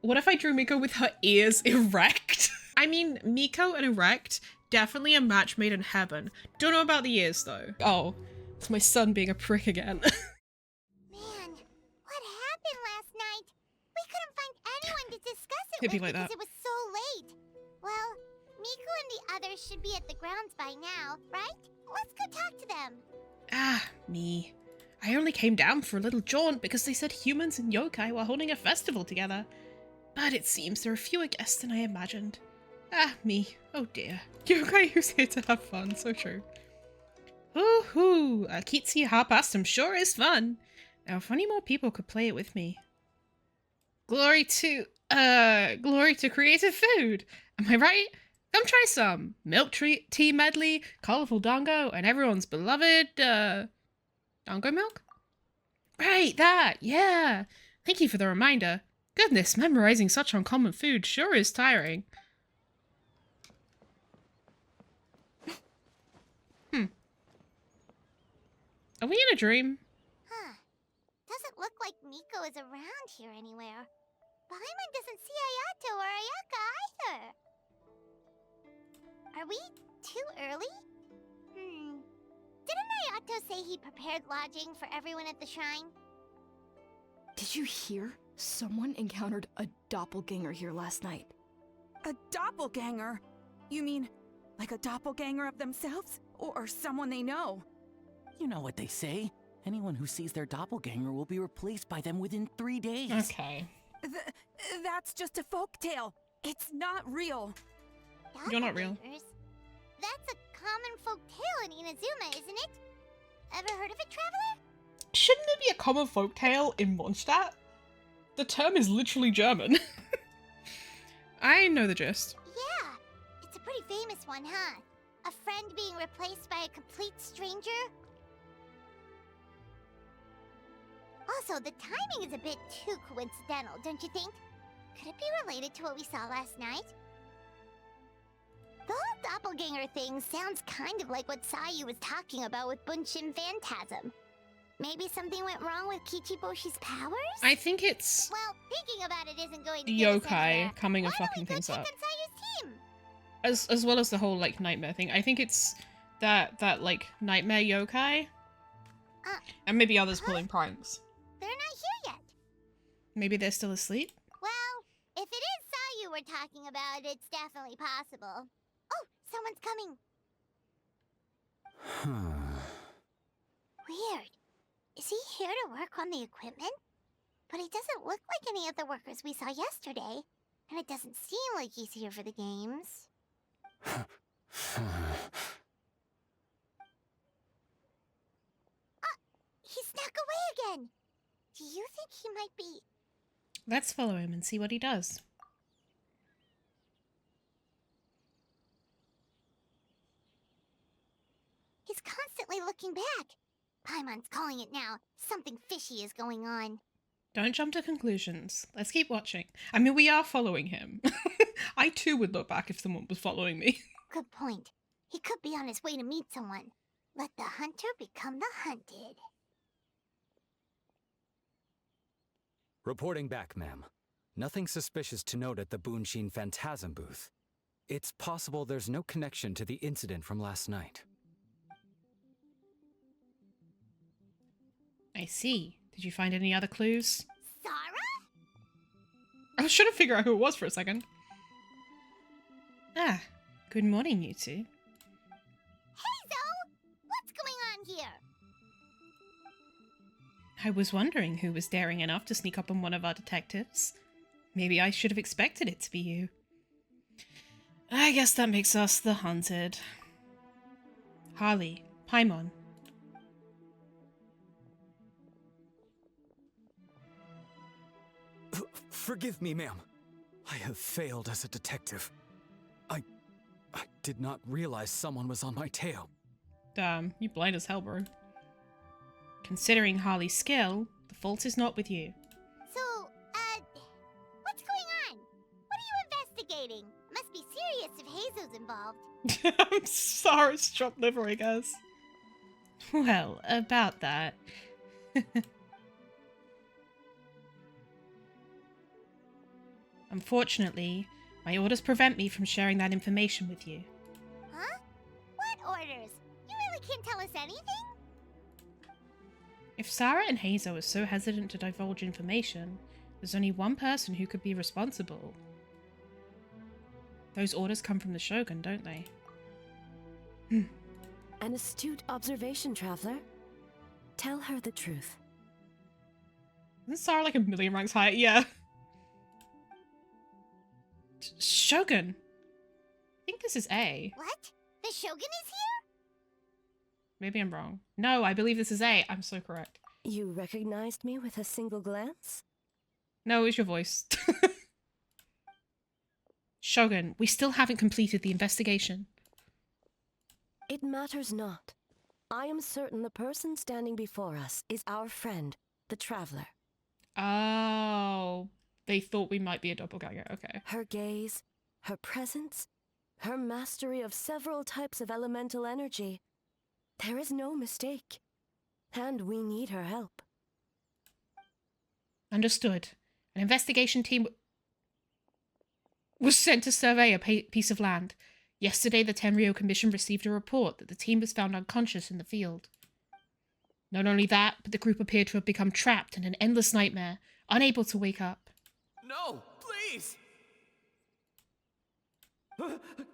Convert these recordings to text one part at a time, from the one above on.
What if I drew Miko with her ears erect? I mean, Miko and erect, definitely a match made in heaven. Don't know about the ears though. Oh, it's my son being a prick again. Man, what happened last night? We couldn't find anyone to discuss it It'd be with like because that. it was so late. Well, Miku and the others should be at the grounds by now, right? Let's go talk to them. Ah, me. I only came down for a little jaunt because they said humans and yokai were holding a festival together. But it seems there are fewer guests than I imagined. Ah, me. Oh dear. Yokai who's here to have fun, so true. Woohoo! A Kitsi Harpastum sure is fun. Now if only more people could play it with me. Glory to creative food. Am I right? Come try some. Milk tea medley, colourful dango, and everyone's beloved, dango milk? Right, that, yeah. Thank you for the reminder. Goodness, memorizing such uncommon food sure is tiring. Are we in a dream? Huh. Doesn't look like Miko is around here anywhere. Paimon doesn't see Ayato or Ayaka either. Are we too early? Didn't Ayato say he prepared lodging for everyone at the shrine? Did you hear? Someone encountered a doppelganger here last night. A doppelganger? You mean like a doppelganger of themselves? Or someone they know? You know what they say. Anyone who sees their doppelganger will be replaced by them within 3 days. Okay. That's just a folktale. It's not real. You're not real. Doppelgangers? That's a common folk tale in Inazuma, isn't it? Ever heard of it, Traveler? Shouldn't it be a common folktale in Mondstadt? The term is literally German. I know the gist. Yeah, it's a pretty famous one, huh? A friend being replaced by a complete stranger? Also, the timing is a bit too coincidental, don't you think? Could it be related to what we saw last night? The whole doppelganger thing sounds kind of like what Sayu was talking about with Bunshin Phantasm. Maybe something went wrong with Kichiboshi's powers? I think it's Well, thinking about it isn't going to the get us yokai anywhere. coming and Why don't fucking we go things check up. on Sayu's team? As well as the whole like nightmare thing. I think it's that like nightmare yokai. And maybe others pulling pranks. They're not here yet. Maybe they're still asleep? Well, if it is Sayu we're talking about, it's definitely possible. Oh, someone's coming. Weird. Is he here to work on the equipment? But he doesn't look like any of the workers we saw yesterday. And it doesn't seem like he's here for the games. He snuck away again. Do you think he might be... Let's follow him and see what he does. He's constantly looking back. Paimon's calling it now. Something fishy is going on. Don't jump to conclusions. Let's keep watching. I mean, we are following him. I too would look back if someone was following me. Good point. He could be on his way to meet someone. Let the hunter become the hunted. Reporting back, ma'am. Nothing suspicious to note at the Bunshin Phantasm booth. It's possible there's no connection to the incident from last night. I see. Did you find any other clues? Sarah? I was trying to figure out who it was for a second. Ah, good morning, you two. Hey, Zoe! What's going on here? I was wondering who was daring enough to sneak up on one of our detectives. Maybe I should have expected it to be you. I guess that makes us the hunted. Harley, Paimon. Forgive me, ma'am. I have failed as a detective. I did not realize someone was on my tail. Damn, you blind as hell, bro. Considering Harley's skill, the fault is not with you. So, what's going on? What are you investigating? Must be serious if Hazo's involved. I'm sorry, it's chopped liver, I guess. Well, about that. Unfortunately, my orders prevent me from sharing that information with you. Huh? What orders? You really can't tell us anything? If Sarah and Hazel are so hesitant to divulge information, there's only one person who could be responsible. Those orders come from the Shogun, don't they? An astute observation, Traveler. Tell her the truth. Isn't Sarah like a million ranks higher? Yeah. Shogun! I think this is A. What? The Shogun is here? Maybe I'm wrong. No, I believe this is A. I'm so correct. You recognized me with a single glance? No, it was your voice. Shogun, we still haven't completed the investigation. It matters not. I am certain the person standing before us is our friend, the Traveler. Oh, they thought we might be a doppelganger. Okay. Her gaze, her presence, her mastery of several types of elemental energy. There is no mistake. And we need her help. Understood. An investigation team was sent to survey a piece of land. Yesterday, the Tenryo Commission received a report that the team was found unconscious in the field. Not only that, but the group appeared to have become trapped in an endless nightmare, unable to wake up. No, please!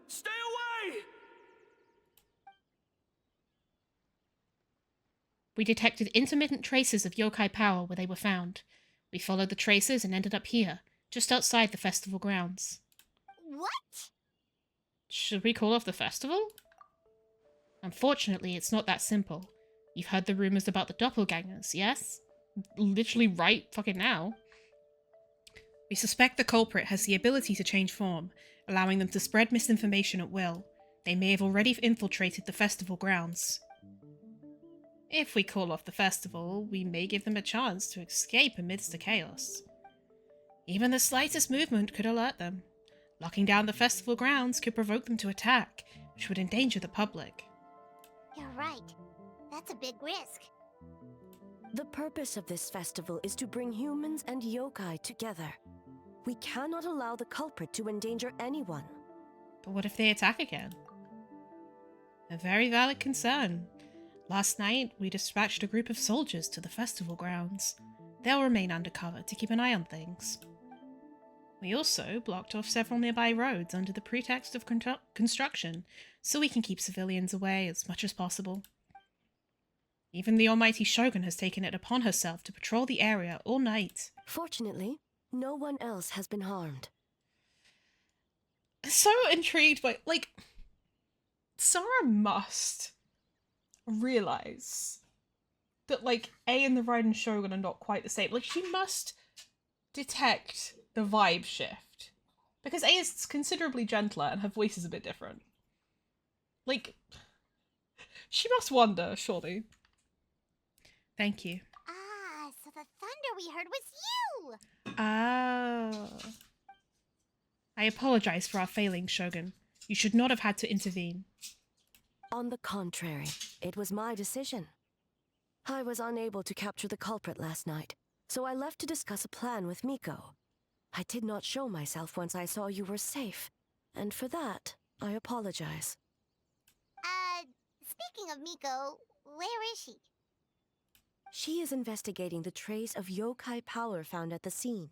Stay away! We detected intermittent traces of yokai power where they were found. We followed the traces and ended up here, just outside the festival grounds. What? Should we call off the festival? Unfortunately, it's not that simple. You've heard the rumors about the doppelgangers, yes? Literally right fucking now. We suspect the culprit has the ability to change form, allowing them to spread misinformation at will. They may have already infiltrated the festival grounds. If we call off the festival, we may give them a chance to escape amidst the chaos. Even the slightest movement could alert them. Locking down the festival grounds could provoke them to attack, which would endanger the public. You're right. That's a big risk. The purpose of this festival is to bring humans and yokai together. We cannot allow the culprit to endanger anyone. But what if they attack again? A very valid concern. Last night, we dispatched a group of soldiers to the festival grounds. They'll remain undercover to keep an eye on things. We also blocked off several nearby roads under the pretext of construction, so we can keep civilians away as much as possible. Even the almighty Shogun has taken it upon herself to patrol the area all night. Fortunately, no one else has been harmed. So intrigued by, Sarah must realize that, A and the Raiden Shogun are not quite the same. She must detect the vibe shift. Because A is considerably gentler and her voice is a bit different. She must wonder, surely. Thank you. Ah, so the thunder we heard was you! Oh. I apologize for our failings, Shogun. You should not have had to intervene. On the contrary, it was my decision. I was unable to capture the culprit last night, so I left to discuss a plan with Miko. I did not show myself once I saw you were safe, and for that, I apologize. Speaking of Miko, where is she? She is investigating the trace of yokai power found at the scene.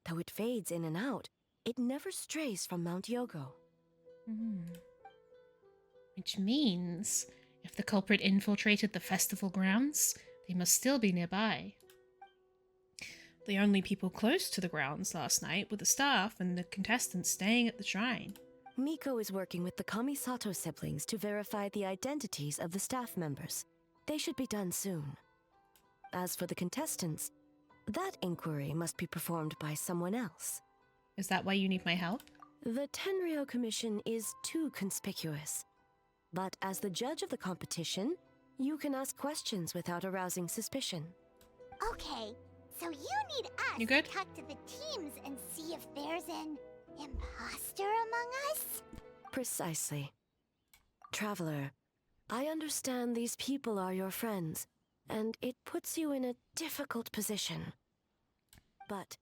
Though it fades in and out, it never strays from Mount Yogo. Which means, if the culprit infiltrated the festival grounds, they must still be nearby. The only people close to the grounds last night were the staff and the contestants staying at the shrine. Miko is working with the Kamisato siblings to verify the identities of the staff members. They should be done soon. As for the contestants, that inquiry must be performed by someone else. Is that why you need my help? The Tenryo Commission is too conspicuous. But as the judge of the competition, you can ask questions without arousing suspicion. Okay, so you need us You good? to talk to the teams and see if there's an imposter among us? Precisely. Traveler, I understand these people are your friends, and it puts you in a difficult position. But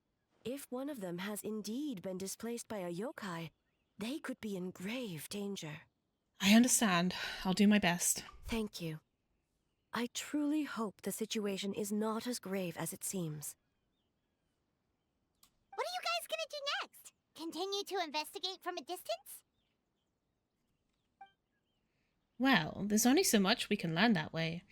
If one of them has indeed been displaced by a yokai, they could be in grave danger. I understand. I'll do my best. Thank you. I truly hope the situation is not as grave as it seems. What are you guys gonna do next? Continue to investigate from a distance? Well, there's only so much we can learn that way,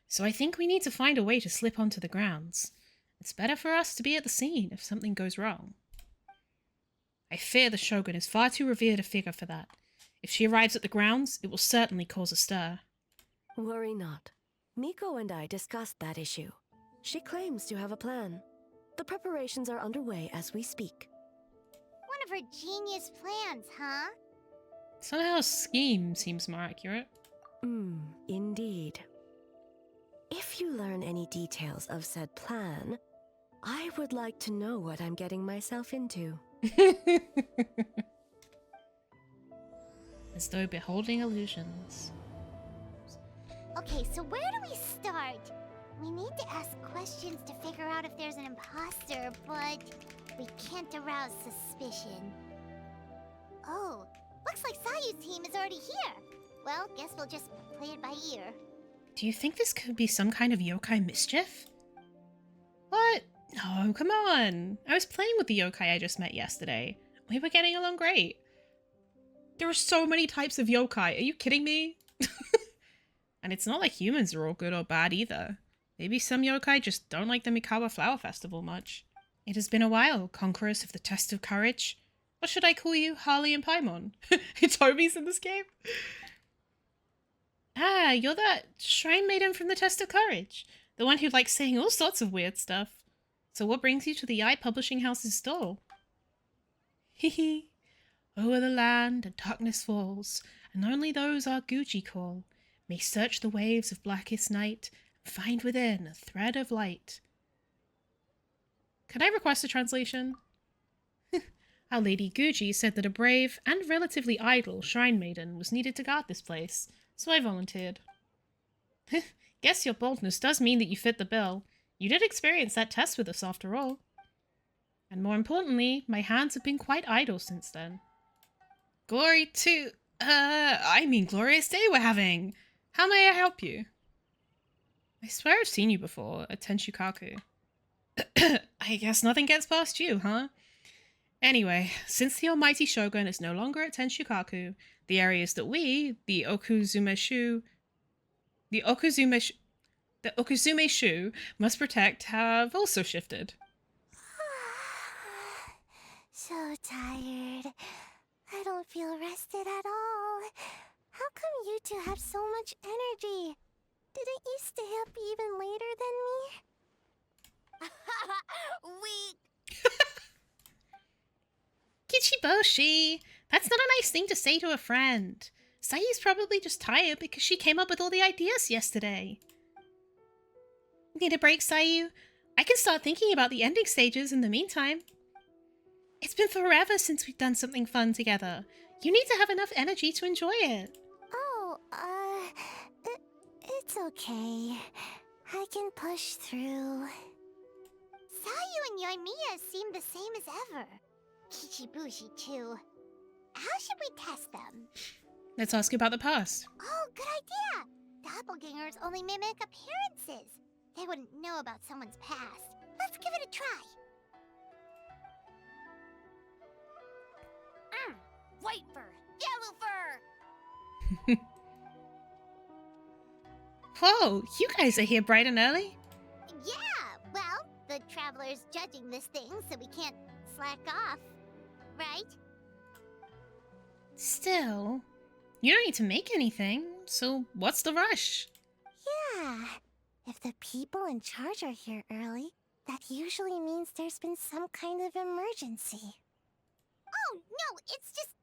so I think we need to find a way to slip onto the grounds. It's better for us to be at the scene if something goes wrong. I fear the Shogun is far too revered a figure for that. If she arrives at the grounds, it will certainly cause a stir. Worry not. Miko and I discussed that issue. She claims to have a plan. The preparations are underway as we speak. One of her genius plans, huh? Somehow scheme seems more accurate. Indeed. If you learn any details of said plan, I would like to know what I'm getting myself into. As though beholding illusions. Okay, so where do we start? We need to ask questions to figure out if there's an imposter, but we can't arouse suspicion. Oh, looks like Sayu's team is already here. Well, guess we'll just play it by ear. Do you think this could be some kind of yokai mischief? What? No, come on. I was playing with the yokai I just met yesterday. We were getting along great. There are so many types of yokai. Are you kidding me? And it's not like humans are all good or bad either. Maybe some yokai just don't like the Mikawa Flower Festival much. It has been a while, conquerors of the Test of Courage. What should I call you, Harley and Paimon? Toby's in this game? Ah, you're that shrine maiden from the Test of Courage. The one who likes saying all sorts of weird stuff. So what brings you to the Eye Publishing House's stall? Hehe. O'er the land and darkness falls, and only those our Gucci call may search the waves of blackest night and find within a thread of light. Can I request a translation? Our Lady Gucci said that a brave and relatively idle shrine maiden was needed to guard this place, so I volunteered. Guess your boldness does mean that you fit the bill. You did experience that test with us after all. And more importantly, my hands have been quite idle since then. Glory to... glorious day we're having! How may I help you? I swear I've seen you before at Tenshukaku. I guess nothing gets past you, huh? Anyway, since the almighty Shogun is no longer at Tenshukaku, the areas that we, the Okuzume Shu, must protect have also shifted. So tired. I don't feel rested at all. How come you two have so much energy? Didn't you stay up even later than me? Kichiboshi! That's not a nice thing to say to a friend. Sayu's probably just tired because she came up with all the ideas yesterday. Need a break, Sayu? I can start thinking about the ending stages in the meantime. It's been forever since we've done something fun together. You need to have enough energy to enjoy it. Oh, it's okay. I can push through. Sayu and Yoimiya seem the same as ever. Kichibushi too. How should we test them? Let's ask about the past. Oh, good idea! Doppelgangers only mimic appearances. They wouldn't know about someone's past. Let's give it a try. White fur, yellow fur. Whoa, you guys are here bright and early? Yeah, well, the traveler's judging this thing, so we can't slack off, right? Still, you don't need to make anything, so what's the rush? Yeah, if the people in charge are here early, that usually means there's been some kind of emergency. Oh, no, it's just...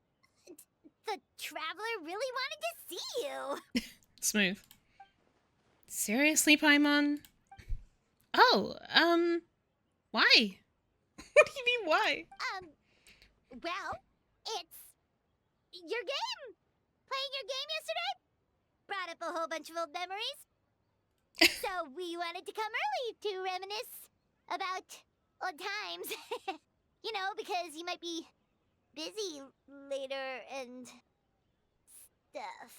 the traveler really wanted to see you! Smooth. Seriously, Paimon? Oh, why? What do you mean, why? Well, it's... your game! Playing your game yesterday? Brought up a whole bunch of old memories. So we wanted to come early to reminisce about old times. You know, because you might be busy later and stuff.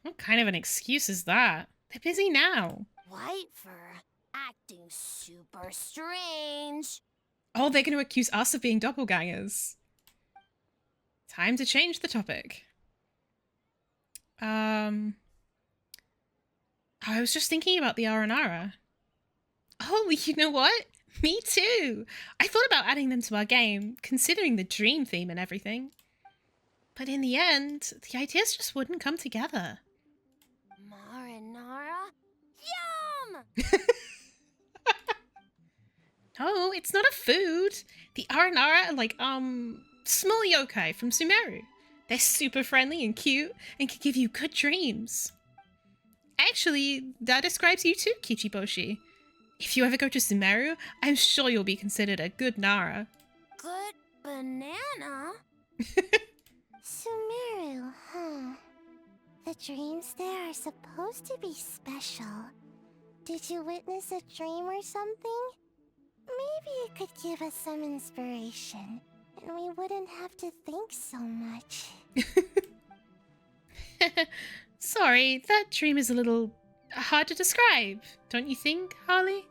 What kind of an excuse is that? They're busy now. White fur acting super strange. Oh, they're going to accuse us of being doppelgangers. Time to change the topic. I was just thinking about the Aranara. Oh, you know what? Me too. I thought about adding them to our game, considering the dream theme and everything. But in the end, the ideas just wouldn't come together. Marinara? Yum! No, it's not a food. The Aranara are like, small yokai from Sumeru. They're super friendly and cute and can give you good dreams. Actually, that describes you too, Kichiboshi. If you ever go to Sumeru, I'm sure you'll be considered a good Nara. Good banana? Sumeru, huh? The dreams there are supposed to be special. Did you witness a dream or something? Maybe it could give us some inspiration, and we wouldn't have to think so much. Sorry, that dream is a little hard to describe, don't you think, Harley?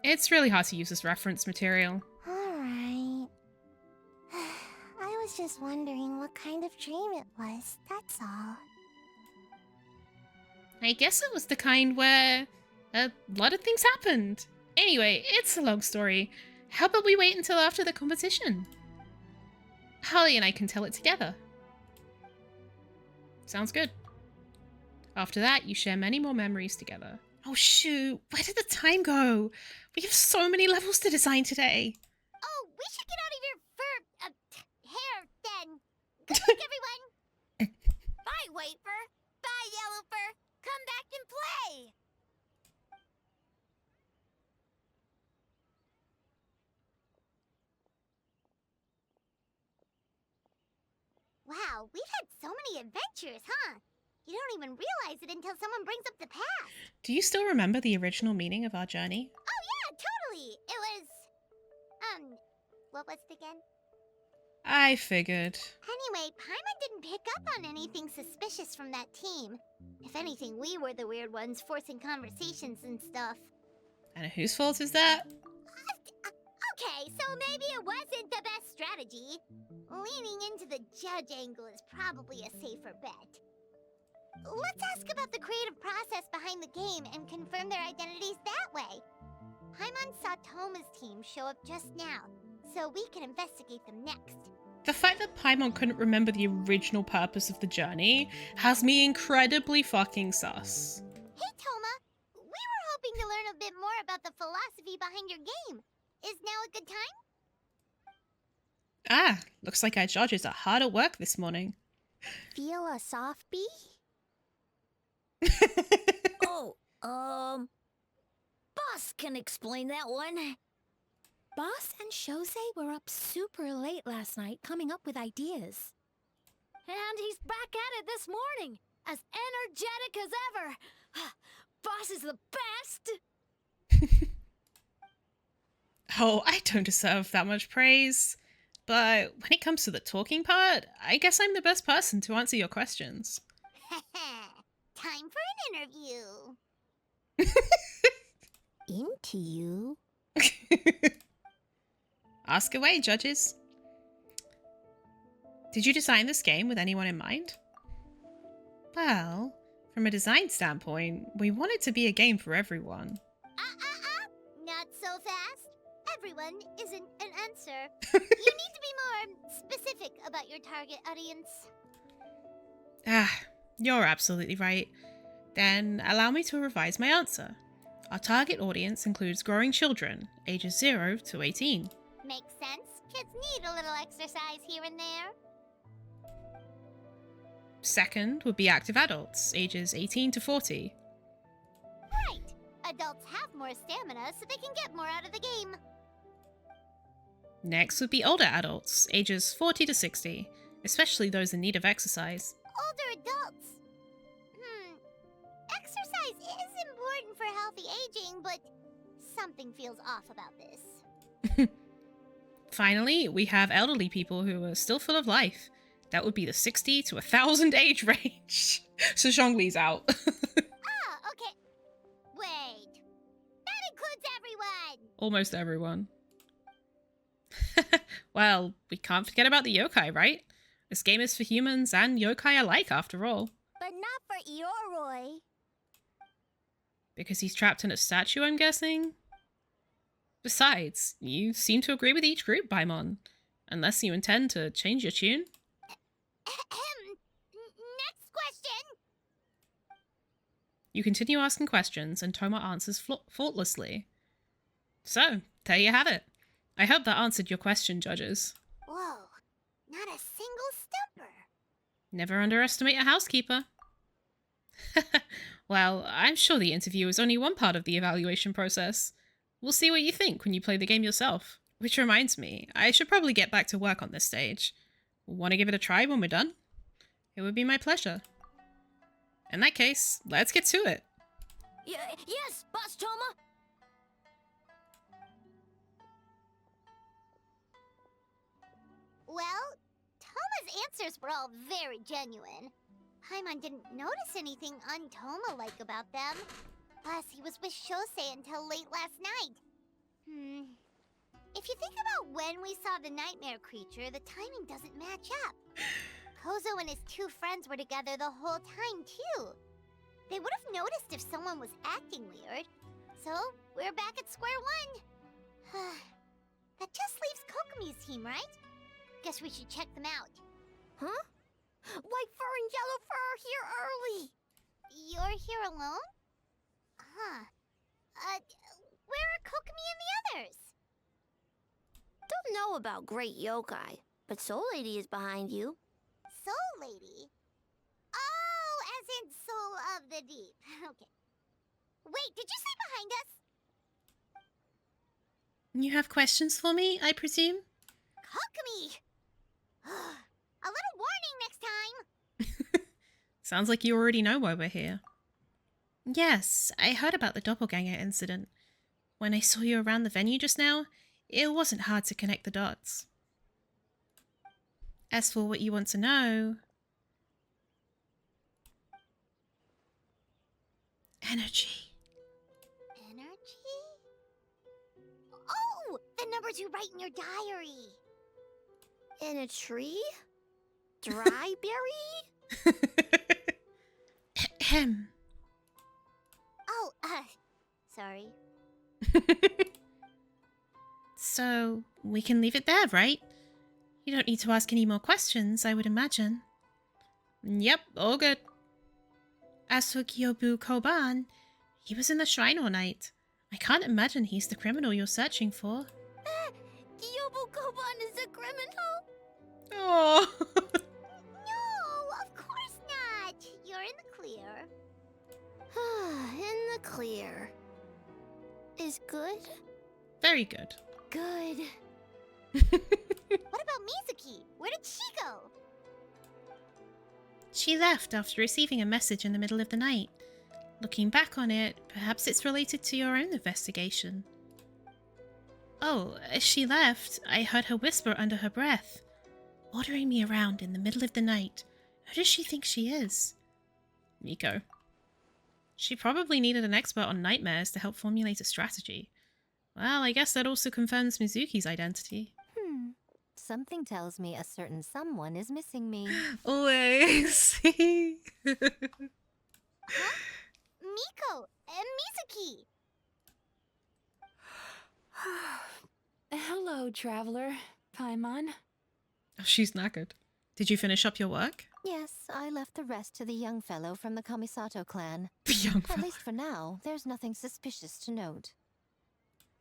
It's really hard to use as reference material. Alright. I was just wondering what kind of dream it was, that's all. I guess it was the kind where a lot of things happened. Anyway, it's a long story. How about we wait until after the competition? Harley and I can tell it together. Sounds good. After that, you share many more memories together. Oh shoot, where did the time go? We have so many levels to design today. Oh, we should get out of your hair then. Good luck, everyone. Bye, White Fur. Bye, Yellow Fur. Come back and play. Wow, we've had so many adventures, huh? You don't even realize it until someone brings up the past. Do you still remember the original meaning of our journey? Oh yeah, totally. It was, what was it again? I figured. Anyway, Paimon didn't pick up on anything suspicious from that team. If anything, we were the weird ones forcing conversations and stuff. And whose fault is that? Okay, so maybe it wasn't the best strategy. Leaning into the judge angle is probably a safer bet. Let's ask about the creative process behind the game and confirm their identities that way. Paimon saw Toma's team show up just now, so we can investigate them next. The fact that Paimon couldn't remember the original purpose of the journey has me incredibly fucking sus. Hey Toma, we were hoping to learn a bit more about the philosophy behind your game. Is now a good time? Ah, looks like our judges are hard at work this morning. Feel a soft bee? Boss can explain that one. Boss and Shosei were up super late last night coming up with ideas. And he's back at it this morning, as energetic as ever. Boss is the best! Oh, I don't deserve that much praise. But when it comes to the talking part, I guess I'm the best person to answer your questions. Time for an interview. Into you? Ask away, judges. Did you design this game with anyone in mind? Well, from a design standpoint, we want it to be a game for everyone. Not so fast. Everyone isn't an answer. You need to be more specific about your target audience. Ah, you're absolutely right. Then allow me to revise my answer. Our target audience includes growing children, ages 0 to 18. Makes sense. Kids need a little exercise here and there. Second would be active adults, ages 18 to 40. Right. Adults have more stamina, so they can get more out of the game. Next would be older adults, ages 40 to 60, especially those in need of exercise. Older adults. Exercise is important for healthy aging, but Something feels off about this. Finally, we have elderly people who are still full of life. That would be the 60 to 1,000 age range. So Zhongli's out. Ah, okay. Wait. That includes everyone! Almost everyone. Well, we can't forget about the yokai, right? This game is for humans and yokai alike, after all. But not for Ioroi. Because he's trapped in a statue, I'm guessing? Besides, you seem to agree with each group, Paimon. Unless you intend to change your tune. Next question! You continue asking questions, and Toma answers faultlessly. So, there you have it. I hope that answered your question, judges. Whoa, not a single stumper. Never underestimate a housekeeper. Well, I'm sure the interview is only one part of the evaluation process. We'll see what you think when you play the game yourself. Which reminds me, I should probably get back to work on this stage. Want to give it a try when we're done? It would be my pleasure. In that case, let's get to it. Yes, Boss Toma. Well, Toma's answers were all very genuine. Paimon didn't notice anything un-Toma-like about them. Plus, he was with Shosei until late last night. If you think about when we saw the nightmare creature, the timing doesn't match up. Kozo and his two friends were together the whole time, too. They would have noticed if someone was acting weird. So, we're back at square one. That just leaves Kokomi's team, right? Guess we should check them out. Huh? White fur and yellow fur are here early. You're here alone? Huh. Where are Kokomi and the others? Don't know about Great Yokai, but Soul Lady is behind you. Soul Lady? Oh, as in Soul of the Deep. Okay. Wait, did you say behind us? You have questions for me, I presume? Kokomi! A little warning next time! Sounds like you already know why we're here. Yes, I heard about the doppelganger incident. When I saw you around the venue just now, it wasn't hard to connect the dots. As for what you want to know... Energy. Energy? Oh! The numbers you write in your diary! In a tree? Dry berry? Ahem. Oh, sorry. So, we can leave it there, right? You don't need to ask any more questions, I would imagine. Yep, all good. As for Kyobu Koban, he was in the shrine all night. I can't imagine he's the criminal you're searching for. Kyobu Koban is a criminal? Oh. No, of course not! You're in the clear. In the clear. Is good? Very good. Good. What about Mizuki? Where did she go? She left after receiving a message in the middle of the night. Looking back on it, perhaps it's related to your own investigation. Oh, as she left, I heard her whisper under her breath, ordering me around in the middle of the night. Who does she think she is? Miko. She probably needed an expert on nightmares to help formulate a strategy. Well, I guess that also confirms Mizuki's identity. Something tells me a certain someone is missing me. Always. Huh? Miko and Mizuki! Hello, traveler. Paimon. Oh, she's knackered. Did you finish up your work? Yes, I left the rest to the young fellow from the Kamisato clan. The young At fella. least for now, there's nothing suspicious to note.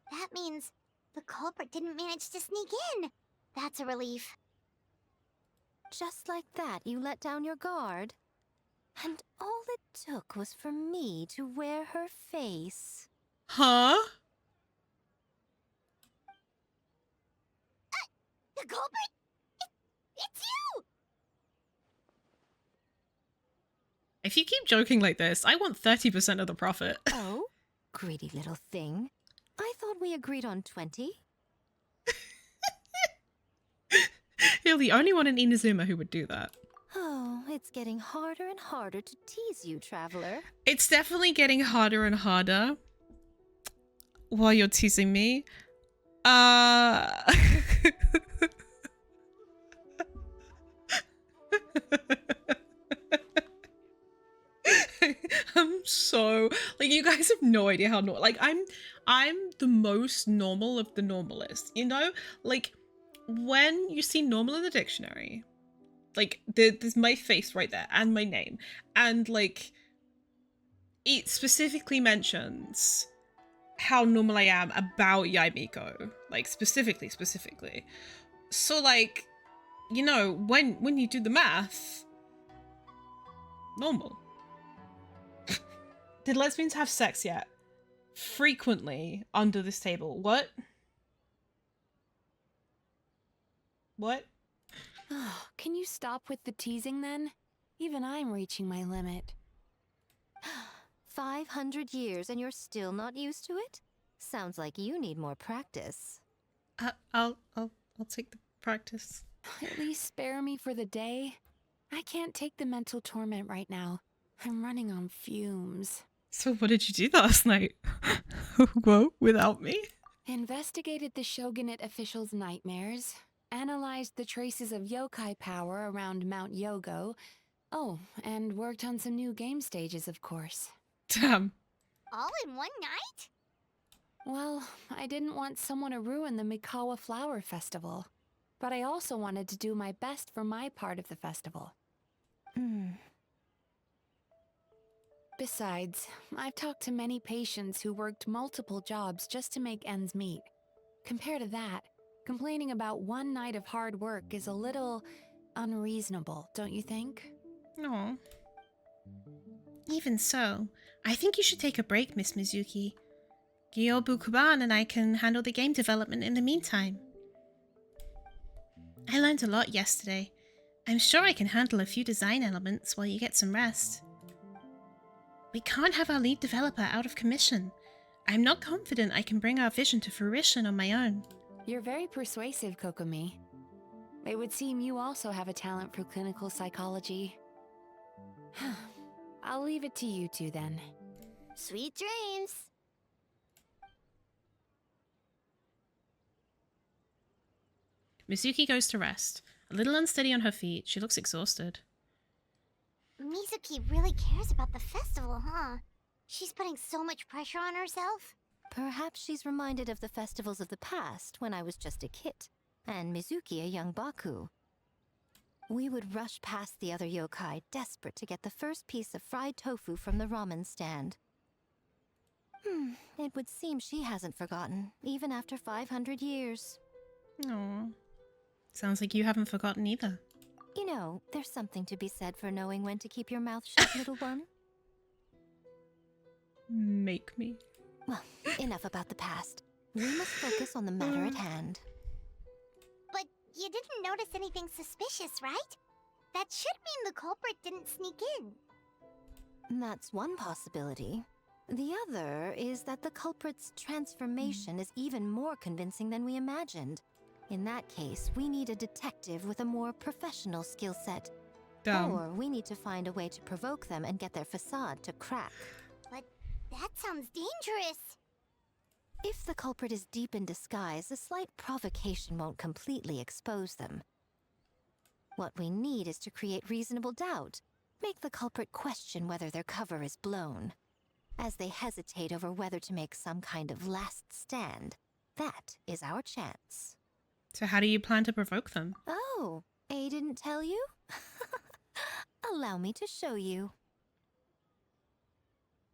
That means the culprit didn't manage to sneak in. That's a relief. Just like that, you let down your guard? And all it took was for me to wear her face. Huh? The culprit? It's you! If you keep joking like this, I want 30% of the profit. Oh? Greedy little thing. I we agreed on 20? You're the only one in Inazuma who would do that. Oh, it's getting harder and harder to tease you, traveler. It's definitely getting harder and harder while you're teasing me. I'm so like, you guys have no idea how like I'm the most normal of the normalists, you know? Like, when you see normal in the dictionary, like there's my face right there and my name, and like it specifically mentions how normal I am about Yaimiko, like specifically. So like, you know, when you do the math, normal. Did lesbians have sex yet? Frequently under this table. What? What? Oh, can you stop with the teasing then? Even I'm reaching my limit. 500 years and you're still not used to it? Sounds like you need more practice. I'll take the practice. At least spare me for the day. I can't take the mental torment right now. I'm running on fumes. So what did you do last night? Whoa, without me? Investigated the shogunate officials' nightmares. Analyzed the traces of yokai power around Mount Yogo. Oh, and worked on some new game stages, of course. Damn. All in one night? Well, I didn't want someone to ruin the Mikawa Flower Festival. But I also wanted to do my best for my part of the festival. Besides, I've talked to many patients who worked multiple jobs just to make ends meet. Compared to that, complaining about one night of hard work is a little unreasonable, don't you think? No. Even so, I think you should take a break, Miss Mizuki. Gyobu Kuban and I can handle the game development in the meantime. I learned a lot yesterday. I'm sure I can handle a few design elements while you get some rest. We can't have our lead developer out of commission. I'm not confident I can bring our vision to fruition on my own. You're very persuasive, Kokomi. It would seem you also have a talent for clinical psychology. I'll leave it to you two then. Sweet dreams. Mizuki goes to rest. A little unsteady on her feet, she looks exhausted. Mizuki really cares about the festival, huh? She's putting so much pressure on herself. Perhaps she's reminded of the festivals of the past when I was just a kid, and Mizuki a young Baku. We would rush past the other yokai, desperate to get the first piece of fried tofu from the ramen stand. It would seem she hasn't forgotten, even after 500 years. Aww. Sounds like you haven't forgotten either. You know, there's something to be said for knowing when to keep your mouth shut, little one. Make me. Well, enough about the past. We must focus on the matter at hand. But you didn't notice anything suspicious, right? That should mean the culprit didn't sneak in. That's one possibility. The other is that the culprit's transformation is even more convincing than we imagined. In that case, we need a detective with a more professional skill set. Dumb. Or we need to find a way to provoke them and get their facade to crack. But that sounds dangerous. If the culprit is deep in disguise, a slight provocation won't completely expose them. What we need is to create reasonable doubt. Make the culprit question whether their cover is blown. As they hesitate over whether to make some kind of last stand, that is our chance. So how do you plan to provoke them? Oh, A didn't tell you? Allow me to show you.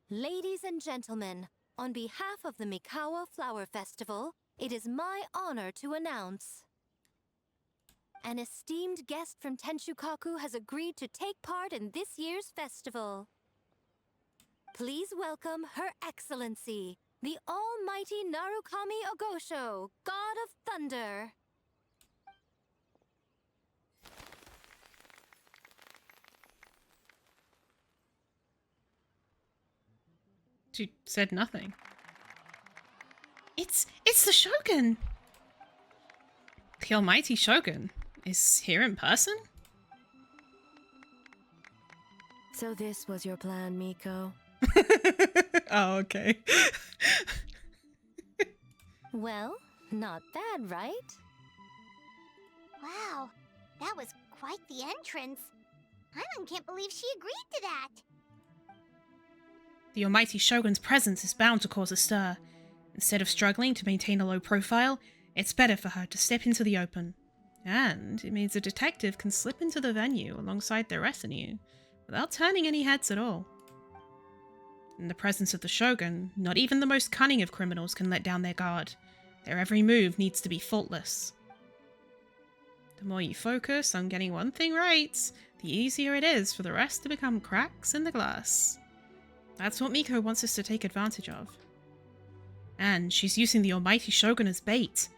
Ladies and gentlemen, on behalf of the Mikawa Flower Festival, it is my honor to announce an esteemed guest from Tenshukaku has agreed to take part in this year's festival. Please welcome Her Excellency, the Almighty Narukami Ogosho, God of Thunder. She said nothing. It's the Shogun! The almighty Shogun is here in person? So this was your plan, Miko? Oh, okay. Well, not bad, right? Wow, that was quite the entrance. Paimon can't believe she agreed to that. The almighty Shogun's presence is bound to cause a stir. Instead of struggling to maintain a low profile, it's better for her to step into the open. And it means a detective can slip into the venue alongside their retinue, without turning any heads at all. In the presence of the Shogun, not even the most cunning of criminals can let down their guard. Their every move needs to be faultless. The more you focus on getting one thing right, the easier it is for the rest to become cracks in the glass. That's what Miko wants us to take advantage of. And she's using the almighty Shogun as bait.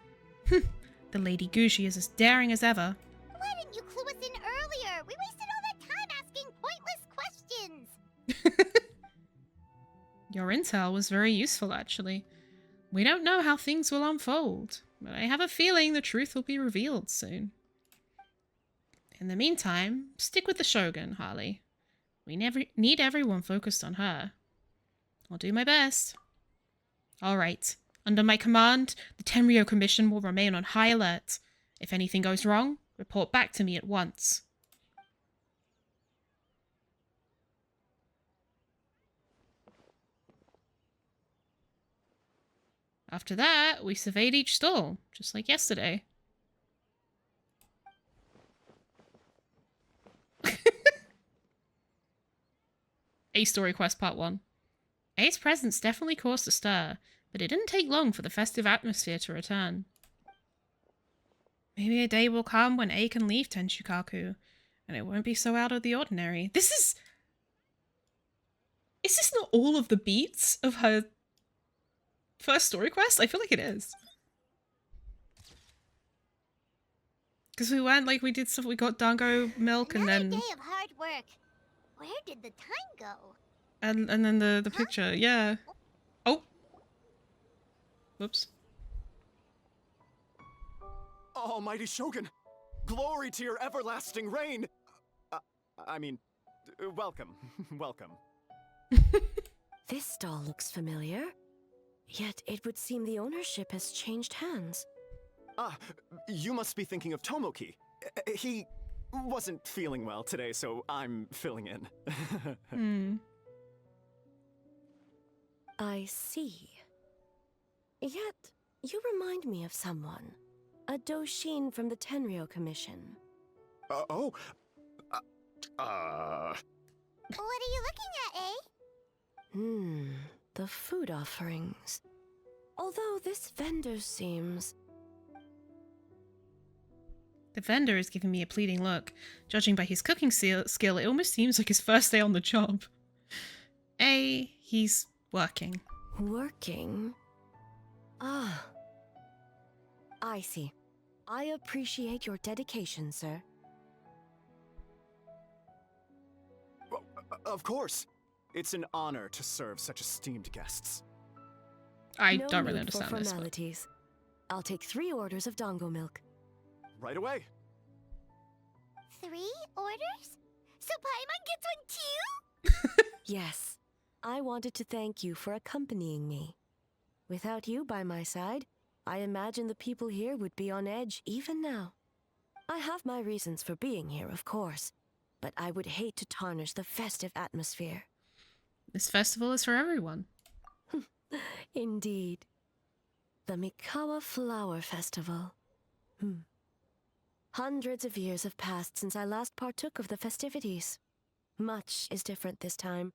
The Lady Gushi is as daring as ever. Why didn't you clue us in earlier? We wasted all that time asking pointless questions. Your intel was very useful, actually. We don't know how things will unfold, but I have a feeling the truth will be revealed soon. In the meantime, stick with the Shogun, Harley. We need everyone focused on her. I'll do my best. Alright, under my command, the Tenryou Commission will remain on high alert. If anything goes wrong, report back to me at once. After that, we surveyed each stall, just like yesterday. A Story Quest Part 1. A's presence definitely caused a stir, but it didn't take long for the festive atmosphere to return. Maybe a day will come when A can leave Tenshukaku, and it won't be so out of the ordinary. Is this not all of the beats of her first story quest? I feel like it is. Because we went, like, we did stuff, we got dango milk, and Another then... day of hard work. Where did the time go? And then the picture, yeah. Oh! Whoops. Almighty Shogun! Glory to your everlasting reign! Welcome. Welcome. This stall looks familiar. Yet it would seem the ownership has changed hands. Ah, you must be thinking of Tomoki. He wasn't feeling well today, so I'm filling in. I see. Yet, you remind me of someone. A Doshin from the Tenryou Commission. What What are you looking at, eh? The food offerings. Although this vendor seems... The vendor is giving me a pleading look. Judging by his cooking skill, it almost seems like his first day on the job. He's working. Working? Ah. I see. I appreciate your dedication, sir. Well, of course. It's an honor to serve such esteemed guests. I No don't really need for understand this. formalities. I'll take 3 orders of dango milk. Right away. 3 orders? So Paimon gets one too? Yes. I wanted to thank you for accompanying me. Without you by my side, I imagine the people here would be on edge even now. I have my reasons for being here, of course, but I would hate to tarnish the festive atmosphere. This festival is for everyone. Indeed. The Mikawa Flower Festival. Hundreds of years have passed since I last partook of the festivities. Much is different this time.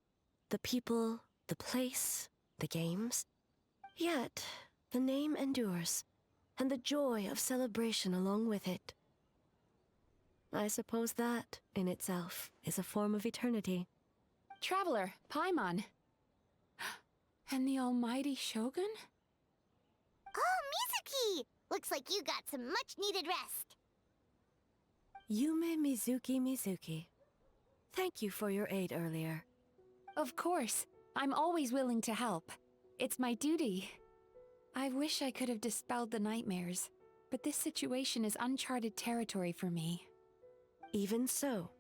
The people, the place, the games. Yet, the name endures, and the joy of celebration along with it. I suppose that, in itself, is a form of eternity. Traveler, Paimon. And the almighty Shogun? Oh, Mizuki! Looks like you got some much-needed rest. Yume Mizuki. Thank you for your aid earlier. Of course. I'm always willing to help. It's my duty. I wish I could have dispelled the nightmares, but this situation is uncharted territory for me. Even so,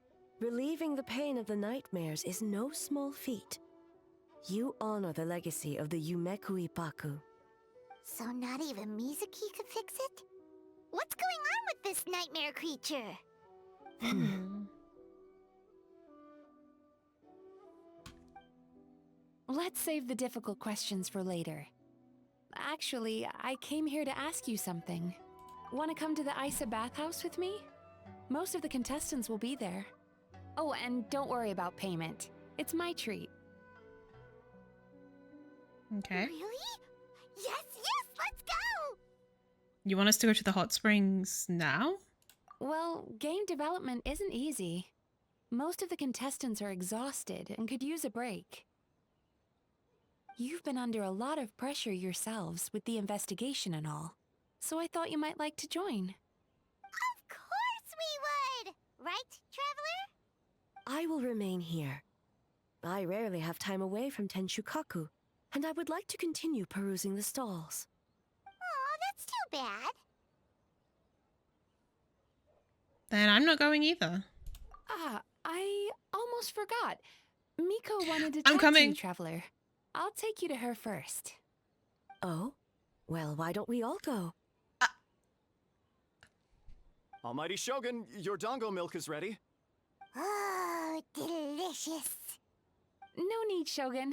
relieving the pain of the nightmares is no small feat. You honor the legacy of the Yumekui Baku. So not even Mizuki could fix it? What's going on with this nightmare creature? Let's save the difficult questions for later. Actually, I came here to ask you something. Want to come to the Isa bathhouse with me? Most of the contestants will be there. Oh, and don't worry about payment. It's my treat. Okay. Really? Yes, let's go! You want us to go to the hot springs now? Well, game development isn't easy. Most of the contestants are exhausted and could use a break. You've been under a lot of pressure yourselves with the investigation and all, so I thought you might like to join. Of course we would! Right, Traveler? I will remain here. I rarely have time away from Tenshukaku, and I would like to continue perusing the stalls. Aw, that's too bad. Then I'm not going either. Ah, I almost forgot. Miko wanted to I'm talk to coming. you, Traveler. I'll take you to her first. Oh? Well, why don't we all go? Almighty Shogun, your dango milk is ready. Oh, delicious. No need, Shogun.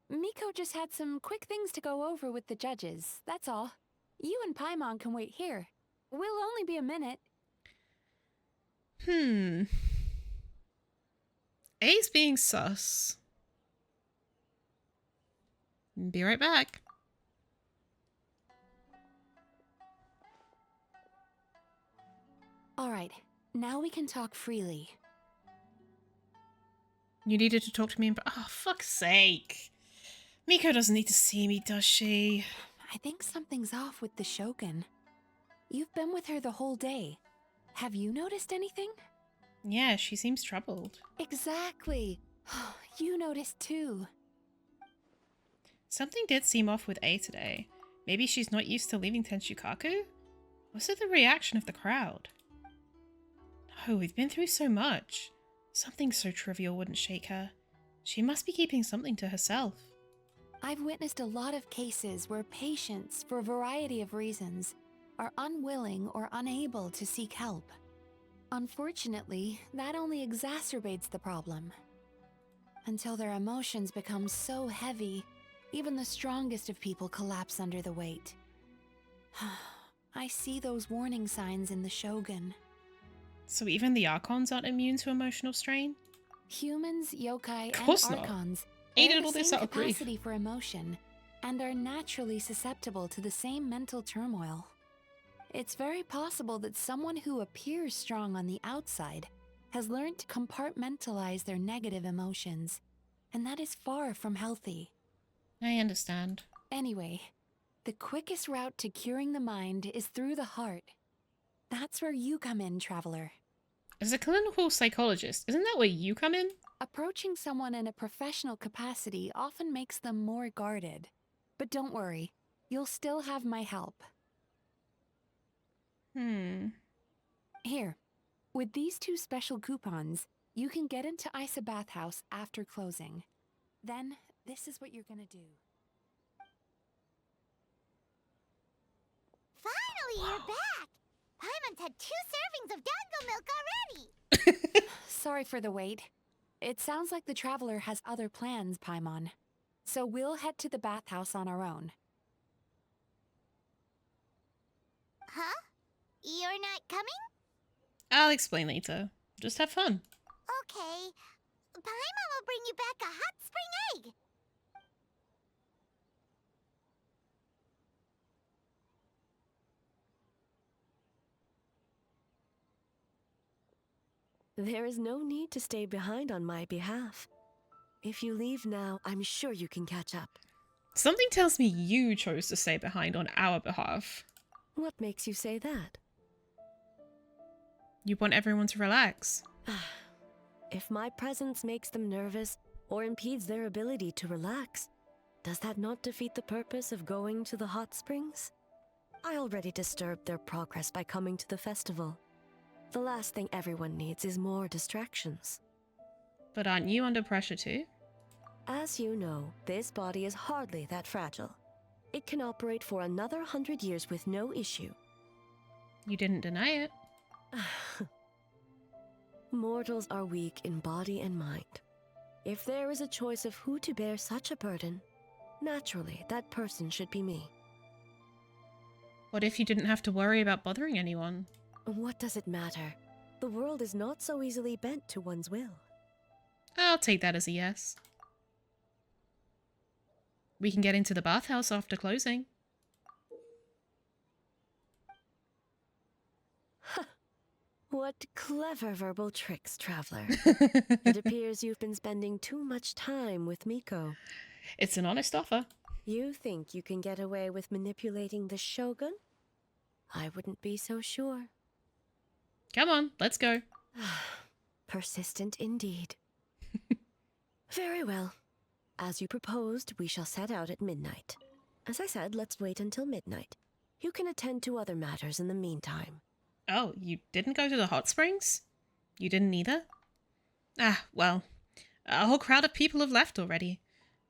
Miko just had some quick things to go over with the judges, that's all. You and Paimon can wait here. We'll only be a minute. A's being sus. Be right back. Alright, now we can talk freely. You needed to talk to me in... Oh, fuck's sake. Miko doesn't need to see me, does she? I think something's off with the Shogun. You've been with her the whole day. Have you noticed anything? Yeah, she seems troubled. Exactly. You noticed too. Something did seem off with A today. Maybe she's not used to leaving Tenshukaku? Was it the reaction of the crowd? No, we've been through so much. Something so trivial wouldn't shake her. She must be keeping something to herself. I've witnessed a lot of cases where patients, for a variety of reasons, are unwilling or unable to seek help. Unfortunately, that only exacerbates the problem. Until their emotions become so heavy, even the strongest of people collapse under the weight. I see those warning signs in the Shogun. So even the Archons aren't immune to emotional strain? Humans, yokai, Of course and not. Archons Aided bear all the this same out of grief. capacity for emotion and are naturally susceptible to the same mental turmoil. It's very possible that someone who appears strong on the outside has learned to compartmentalize their negative emotions, and that is far from healthy. I understand. Anyway, the quickest route to curing the mind is through the heart. That's where you come in, Traveler. As a clinical psychologist, isn't that where you come in? Approaching someone in a professional capacity often makes them more guarded. But don't worry, you'll still have my help. Here, with these 2 special coupons, you can get into Isa Bathhouse after closing. Then, this is what you're gonna do. Finally, you're back! Paimon's had 2 servings of dango milk already! Sorry for the wait. It sounds like the Traveler has other plans, Paimon. So we'll head to the bathhouse on our own. Huh? You're not coming? I'll explain later. Just have fun. Okay. Paimon will bring you back a hot spring egg! There is no need to stay behind on my behalf. If you leave now, I'm sure you can catch up. Something tells me you chose to stay behind on our behalf. What makes you say that? You want everyone to relax. If my presence makes them nervous or impedes their ability to relax, Does that not defeat the purpose of going to the hot springs? I already disturbed their progress by coming to the festival. The last thing everyone needs is more distractions. But aren't you under pressure too? As you know, this body is hardly that fragile. It can operate for another 100 years with no issue. You didn't deny it. Mortals are weak in body and mind. If there is a choice of who to bear such a burden, naturally that person should be me. What if you didn't have to worry about bothering anyone? What does it matter? The world is not so easily bent to one's will. I'll take that as a yes. We can get into the bathhouse after closing. What clever verbal tricks, traveler. It appears you've been spending too much time with Miko. It's an honest offer. You think you can get away with manipulating the Shogun? I wouldn't be so sure. Come on, let's go. Persistent indeed. Very well. As you proposed, we shall set out at midnight. As I said, let's wait until midnight. You can attend to other matters in the meantime. Oh, you didn't go to the hot springs? You didn't either? Ah, well, a whole crowd of people have left already.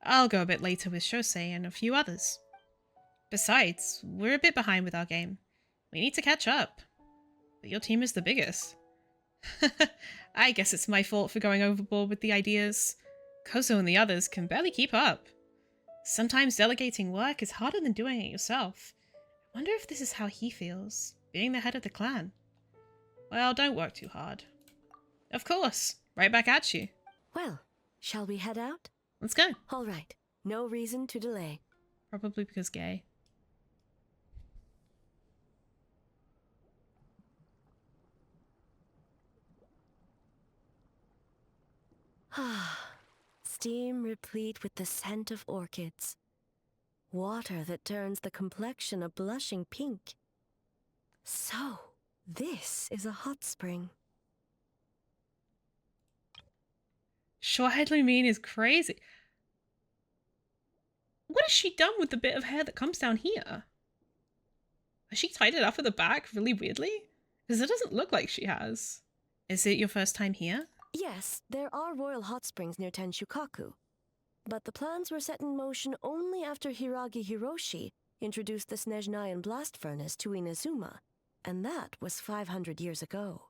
I'll go a bit later with Shosei and a few others. Besides, we're a bit behind with our game. We need to catch up. But your team is the biggest. I guess it's my fault for going overboard with the ideas. Kozo and the others can barely keep up. Sometimes delegating work is harder than doing it yourself. I wonder if this is how he feels, being the head of the clan. Well, don't work too hard. Of course, right back at you. Well, shall we head out? Let's go. All right, no reason to delay. Probably because gay. Steam replete with the scent of orchids. Water that turns the complexion a blushing pink. So, this is a hot spring. Short-haired Lumine is crazy. What has she done with the bit of hair that comes down here? Has she tied it up at the back really weirdly? Because it doesn't look like she has. Is it your first time here? Yes, there are royal hot springs near Tenshukaku. But the plans were set in motion only after Hiragi Hiroshi introduced the Snezhnayan blast furnace to Inazuma, and that was 500 years ago.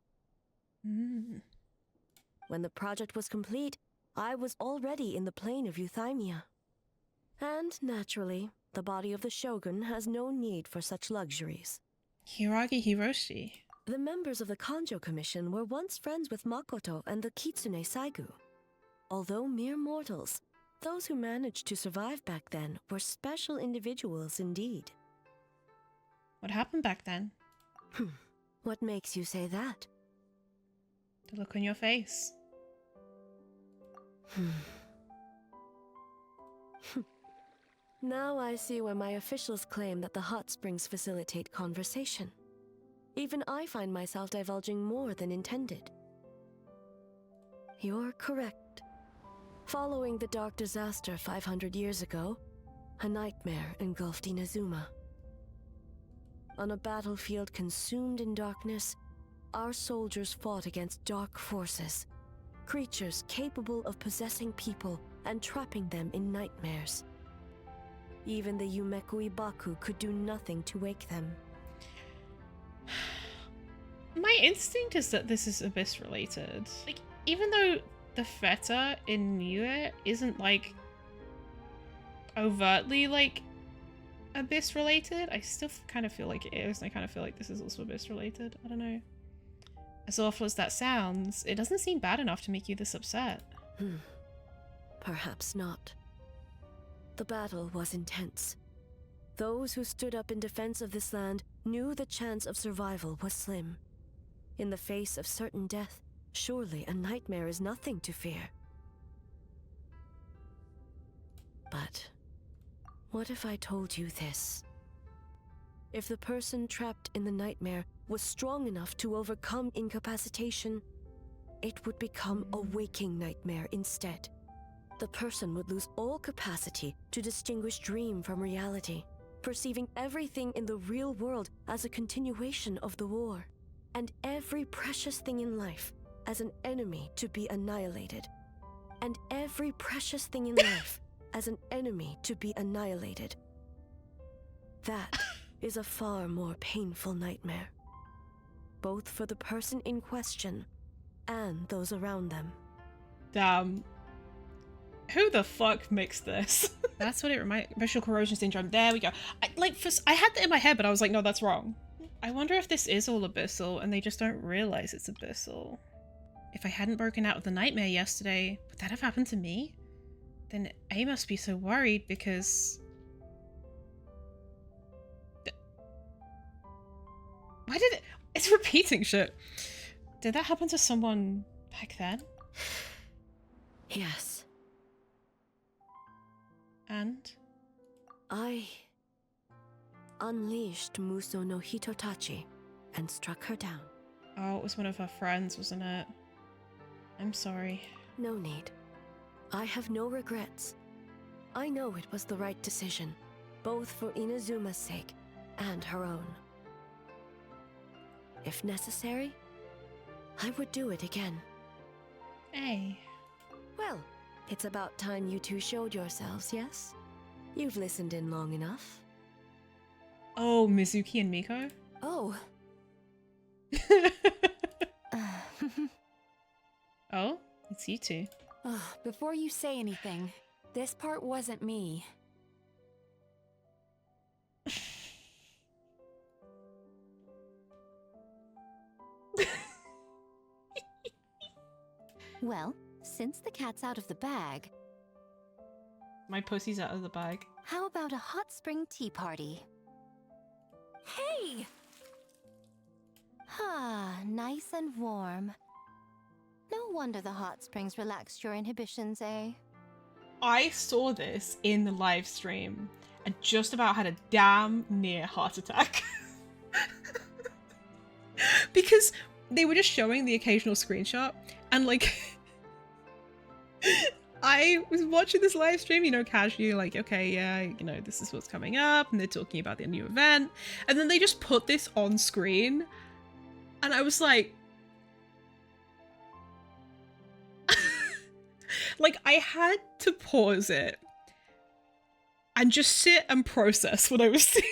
When the project was complete, I was already in the plain of Euthymia. And, naturally, the body of the Shogun has no need for such luxuries. Hiragi Hiroshi. The members of the Kanjo Commission were once friends with Makoto and the Kitsune Saigu. Although mere mortals, those who managed to survive back then were special individuals indeed. What happened back then? What makes you say that? The look on your face. Now I see why my officials claim that the hot springs facilitate conversation. Even I find myself divulging more than intended. You're correct. Following the dark disaster 500 years ago, a nightmare engulfed Inazuma. On a battlefield consumed in darkness, our soldiers fought against dark forces, creatures capable of possessing people and trapping them in nightmares. Even the Yumeku Ibaku could do nothing to wake them. My instinct is that this is Abyss related. Like, even though the feta in Niue isn't like overtly like Abyss related, I still kind of feel like it is, and I kind of feel like this is also Abyss related. I don't know. As awful as that sounds, it doesn't seem bad enough to make you this upset. Perhaps not. The battle was intense. Those who stood up in defense of this land knew the chance of survival was slim. In the face of certain death, surely a nightmare is nothing to fear. But what if I told you this? If the person trapped in the nightmare was strong enough to overcome incapacitation, it would become a waking nightmare instead. the person would lose all capacity to distinguish dream from reality, perceiving everything in the real world as a continuation of the war, and every precious thing in life as an enemy to be annihilated. And every precious thing in life as an enemy to be annihilated. That is a far more painful nightmare, both for the person in question and those around them. Damn. Who the fuck mixed this? That's what it reminds. Visual corrosion syndrome. There we go. I had that in my head, but I was like, no, that's wrong. I wonder if this is all abyssal and they just don't realize it's abyssal. If I hadn't broken out of the nightmare yesterday, would that have happened to me? Then A must be so worried because... Why did it... It's repeating shit. Did that happen to someone back then? Yes. And? I unleashed Muso no Hitotachi and struck her down. Oh, it was one of her friends, wasn't it? I'm sorry. No need. I have no regrets. I know it was the right decision, both for Inazuma's sake and her own. If necessary, I would do it again. Hey. Well, it's about time you two showed yourselves, yes? You've listened in long enough. Oh, Mizuki and Miko? Oh. Oh, it's you two. Before you say anything, this part wasn't me. Well, since the cat's out of the bag, My pussy's out of the bag. how about a hot spring tea party? Hey! Ah, nice and warm. No wonder the hot springs relaxed your inhibitions, eh? I saw this in the live stream and just about had a damn near heart attack. Because they were just showing the occasional screenshot and like I was watching this live stream, you know, casually, like, okay, yeah, you know, this is what's coming up and they're talking about the new event, and then they just put this on screen and I was like, like, I had to pause it and just sit and process what I was seeing.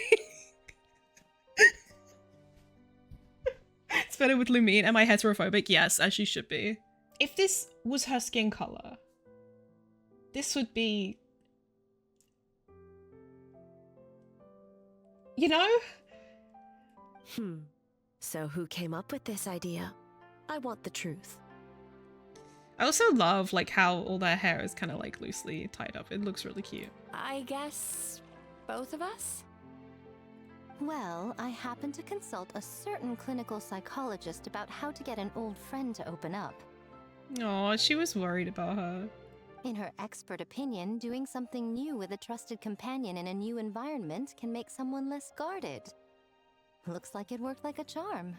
It's better with Lumine. Am I heterophobic? Yes, as she should be. If this was her skin color, this would be... You know? So who came up with this idea? I want the truth. I also love like how all their hair is kind of like loosely tied up. It looks really cute. I guess both of us? Well, I happened to consult a certain clinical psychologist about how to get an old friend to open up. Aw, she was worried about her. In her expert opinion, doing something new with a trusted companion in a new environment can make someone less guarded. Looks like it worked like a charm.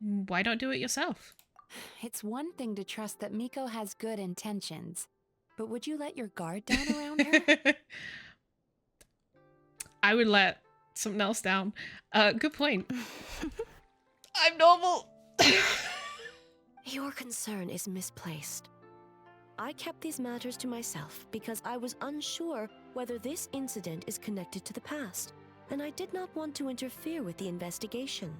Why not do it yourself? It's one thing to trust that Miko has good intentions, but would you let your guard down around her? I would let something else down. Good point. I'm normal. Your concern is misplaced. I kept these matters to myself because I was unsure whether this incident is connected to the past, and I did not want to interfere with the investigation.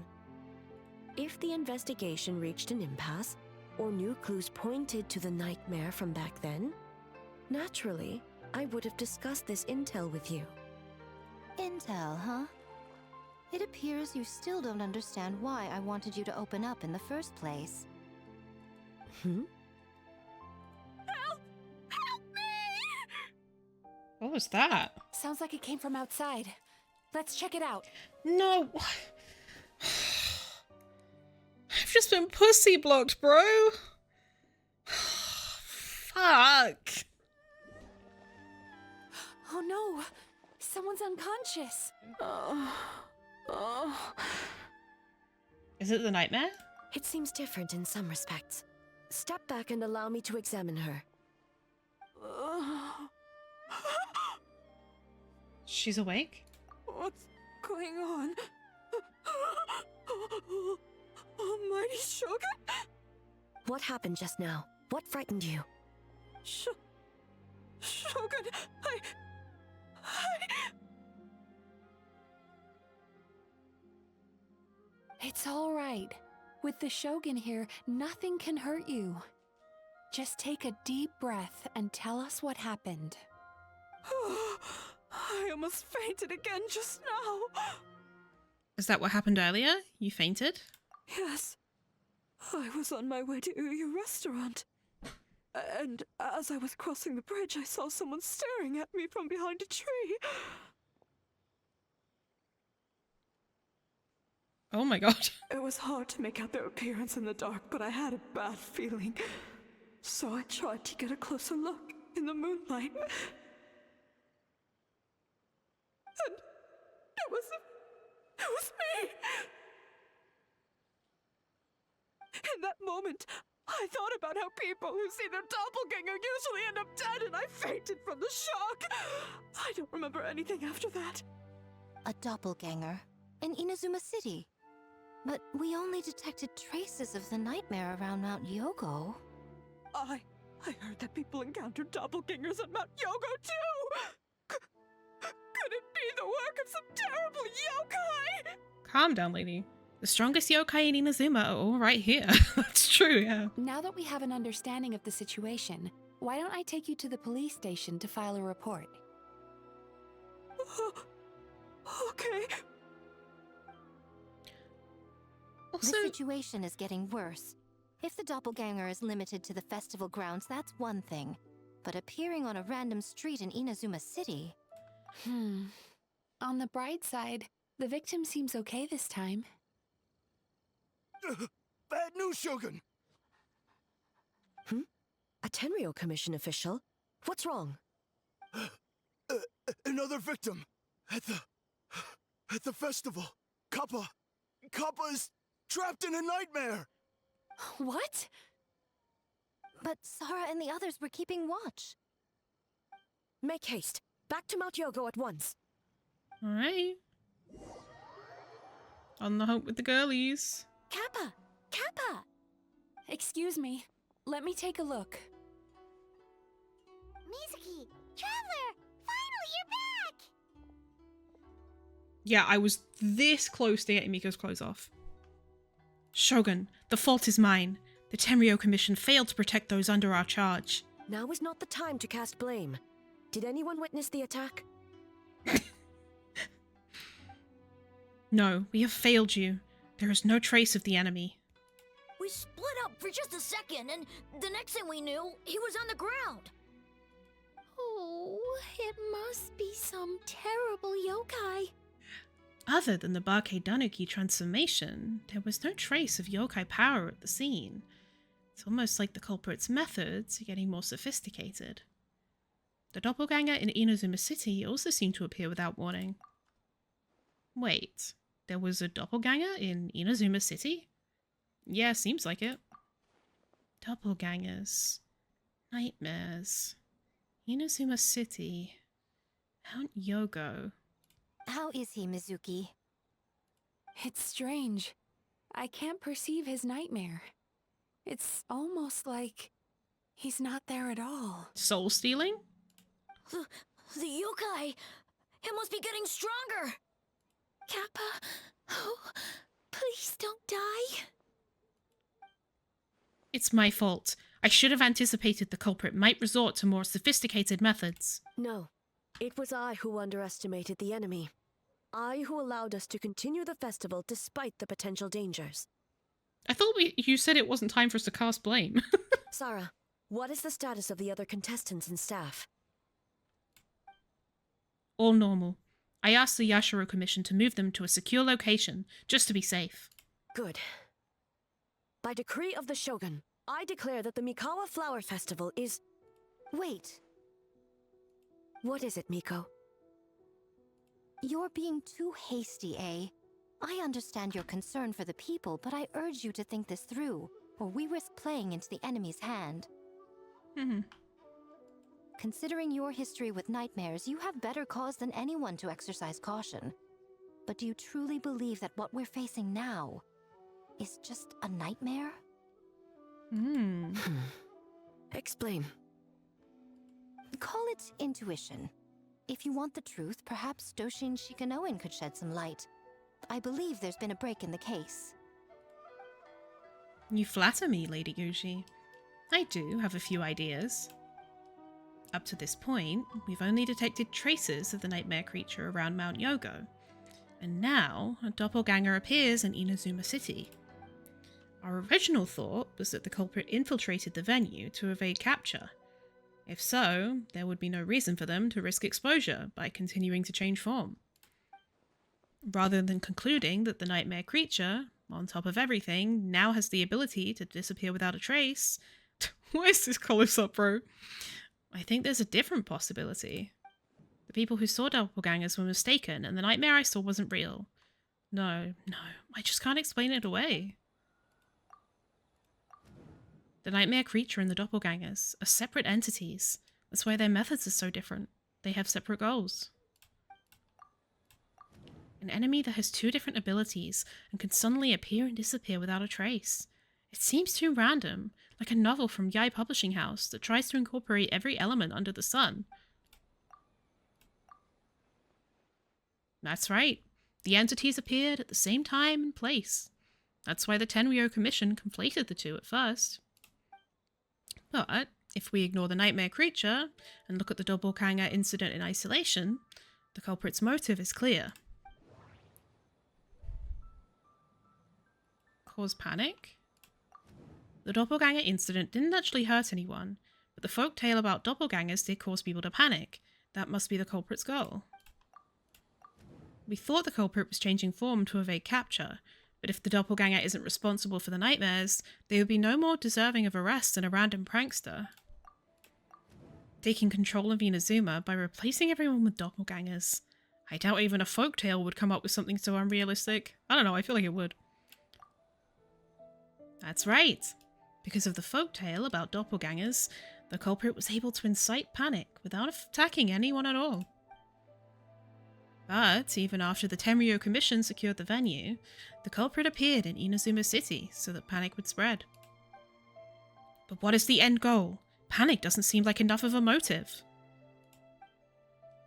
If the investigation reached an impasse, or new clues pointed to the nightmare from back then, naturally, I would have discussed this intel with you. Intel, huh? It appears you still don't understand why I wanted you to open up in the first place. Help! Help me! What was that? Sounds like it came from outside. Let's check it out. No. I've just been pussy blocked, bro. Fuck. Oh no! Someone's unconscious. Is it the nightmare? It seems different in some respects. Step back and allow me to examine her. She's awake? What's going on? Almighty Shogun? What happened just now? What frightened you? Shogun, It's all right. With the Shogun here, nothing can hurt you. Just take a deep breath and tell us what happened. I almost fainted again just now. Is that what happened earlier? You fainted? Yes. I was on my way to Uyu restaurant. And as I was crossing the bridge, I saw someone staring at me from behind a tree. Oh my god. It was hard to make out their appearance in the dark, but I had a bad feeling. So I tried to get a closer look in the moonlight. And it was me! In that moment, I thought about how people who see their doppelganger usually end up dead, and I fainted from the shock. I don't remember anything after that. A doppelganger in Inazuma City. But we only detected traces of the nightmare around Mount Yogo. I heard that people encountered doppelgangers at Mount Yogo too! Could it be the work of some terrible yokai? Calm down, lady. The strongest yokai in Inazuma are all right here. That's true, yeah. Now that we have an understanding of the situation, why don't I take you to the police station to file a report? Okay. Also, The situation is getting worse. If the doppelganger is limited to the festival grounds, that's one thing. But appearing on a random street in Inazuma City... On the bright side, the victim seems okay this time. Bad news, Shogun! A Tenryo Commission official? What's wrong? Another victim! At the festival! Kappa is trapped in a nightmare! What? But Sara and the others were keeping watch. Make haste. Back to Mount Yogo at once. alright. On the hunt with the girlies. Kappa! Kappa! Excuse me. Let me take a look. Mizuki! Traveler! Finally, you're back! Yeah, I was this close to getting Miko's clothes off. Shogun, the fault is mine. The Tenryo Commission failed to protect those under our charge. Now is not the time to cast blame. Did anyone witness the attack? No, we have failed you. There is no trace of the enemy. We split up for just a second, and the next thing we knew, he was on the ground. Oh, it must be some terrible yokai. Other than the Bake Danuki transformation, there was no trace of yokai power at the scene. It's almost like the culprit's methods are getting more sophisticated. The doppelganger in Inazuma City also seemed to appear without warning. Wait, there was a doppelganger in Inazuma City? Yeah, seems like it. Doppelgangers. Nightmares. Inazuma City. Mount Yogo. How is he, Mizuki? It's strange. I can't perceive his nightmare. It's almost like he's not there at all. Soul stealing? The yokai! It must be getting stronger! Kappa, oh, please don't die. It's my fault. I should have anticipated the culprit might resort to more sophisticated methods. No. It was I who underestimated the enemy. I who allowed us to continue the festival despite the potential dangers. I thought you said it wasn't time for us to cast blame. Sara, what is the status of the other contestants and staff? All normal. I asked the Yashiro Commission to move them to a secure location, just to be safe. Good. By decree of the Shogun, I declare that the Mikawa Flower Festival is... Wait, What is it, Miko? you're being too hasty, eh? I understand your concern for the people, but I urge you to think this through, or we risk playing into the enemy's hand. Considering your history with nightmares, you have better cause than anyone to exercise caution. But do you truly believe that what we're facing now is just a nightmare? Explain. Call it intuition. If you want the truth, perhaps Doshin Shikanoin could shed some light. I believe there's been a break in the case. You flatter me, Lady Guji. I do have a few ideas. Up to this point, we've only detected traces of the nightmare creature around Mount Yogo. And now, a doppelganger appears in Inazuma City. Our original thought was that the culprit infiltrated the venue to evade capture. If so, there would be no reason for them to risk exposure by continuing to change form. Rather than concluding that the nightmare creature, on top of everything, now has the ability to disappear without a trace. Why is this close up, bro? I think there's a different possibility. The people who saw doppelgangers were mistaken, and the nightmare I saw wasn't real. No, I just can't explain it away. The nightmare creature and the doppelgangers are separate entities. That's why their methods are so different. They have separate goals. An enemy that has two different abilities and can suddenly appear and disappear without a trace. It seems too random, like a novel from Yai Publishing House that tries to incorporate every element under the sun. That's right. The entities appeared at the same time and place. That's why the Tenryo Commission conflated the two at first. But if we ignore the nightmare creature and look at the doppelganger incident in isolation, the culprit's motive is clear. Cause panic? The doppelganger incident didn't actually hurt anyone, but the folktale about doppelgangers did cause people to panic. That must be the culprit's goal. We thought the culprit was changing form to evade capture, but if the doppelganger isn't responsible for the nightmares, they would be no more deserving of arrest than a random prankster. Taking control of Inazuma by replacing everyone with doppelgangers. I doubt even a folktale would come up with something so unrealistic. I don't know, I feel like it would. That's right. Because of the folktale about doppelgangers, the culprit was able to incite panic without attacking anyone at all. But even after the Tenryo Commission secured the venue, the culprit appeared in Inazuma City so that panic would spread. But what is the end goal? Panic doesn't seem like enough of a motive.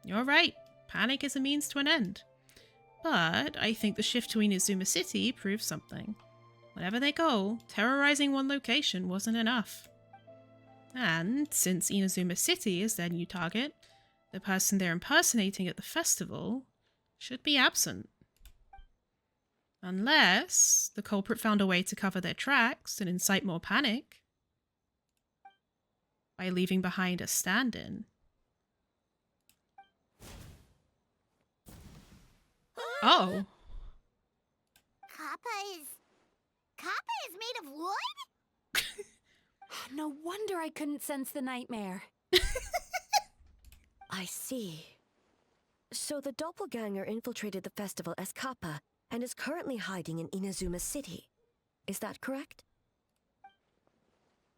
You're right, panic is a means to an end. But I think the shift to Inazuma City proves something. Whatever their goal, terrorizing one location wasn't enough. And since Inazuma City is their new target, the person they're impersonating at the festival should be absent. Unless the culprit found a way to cover their tracks and incite more panic by leaving behind a stand-in. Oh. Kappa is made of wood? No wonder I couldn't sense the nightmare. I see. So the doppelganger infiltrated the festival as Kappa and is currently hiding in Inazuma City. Is that correct?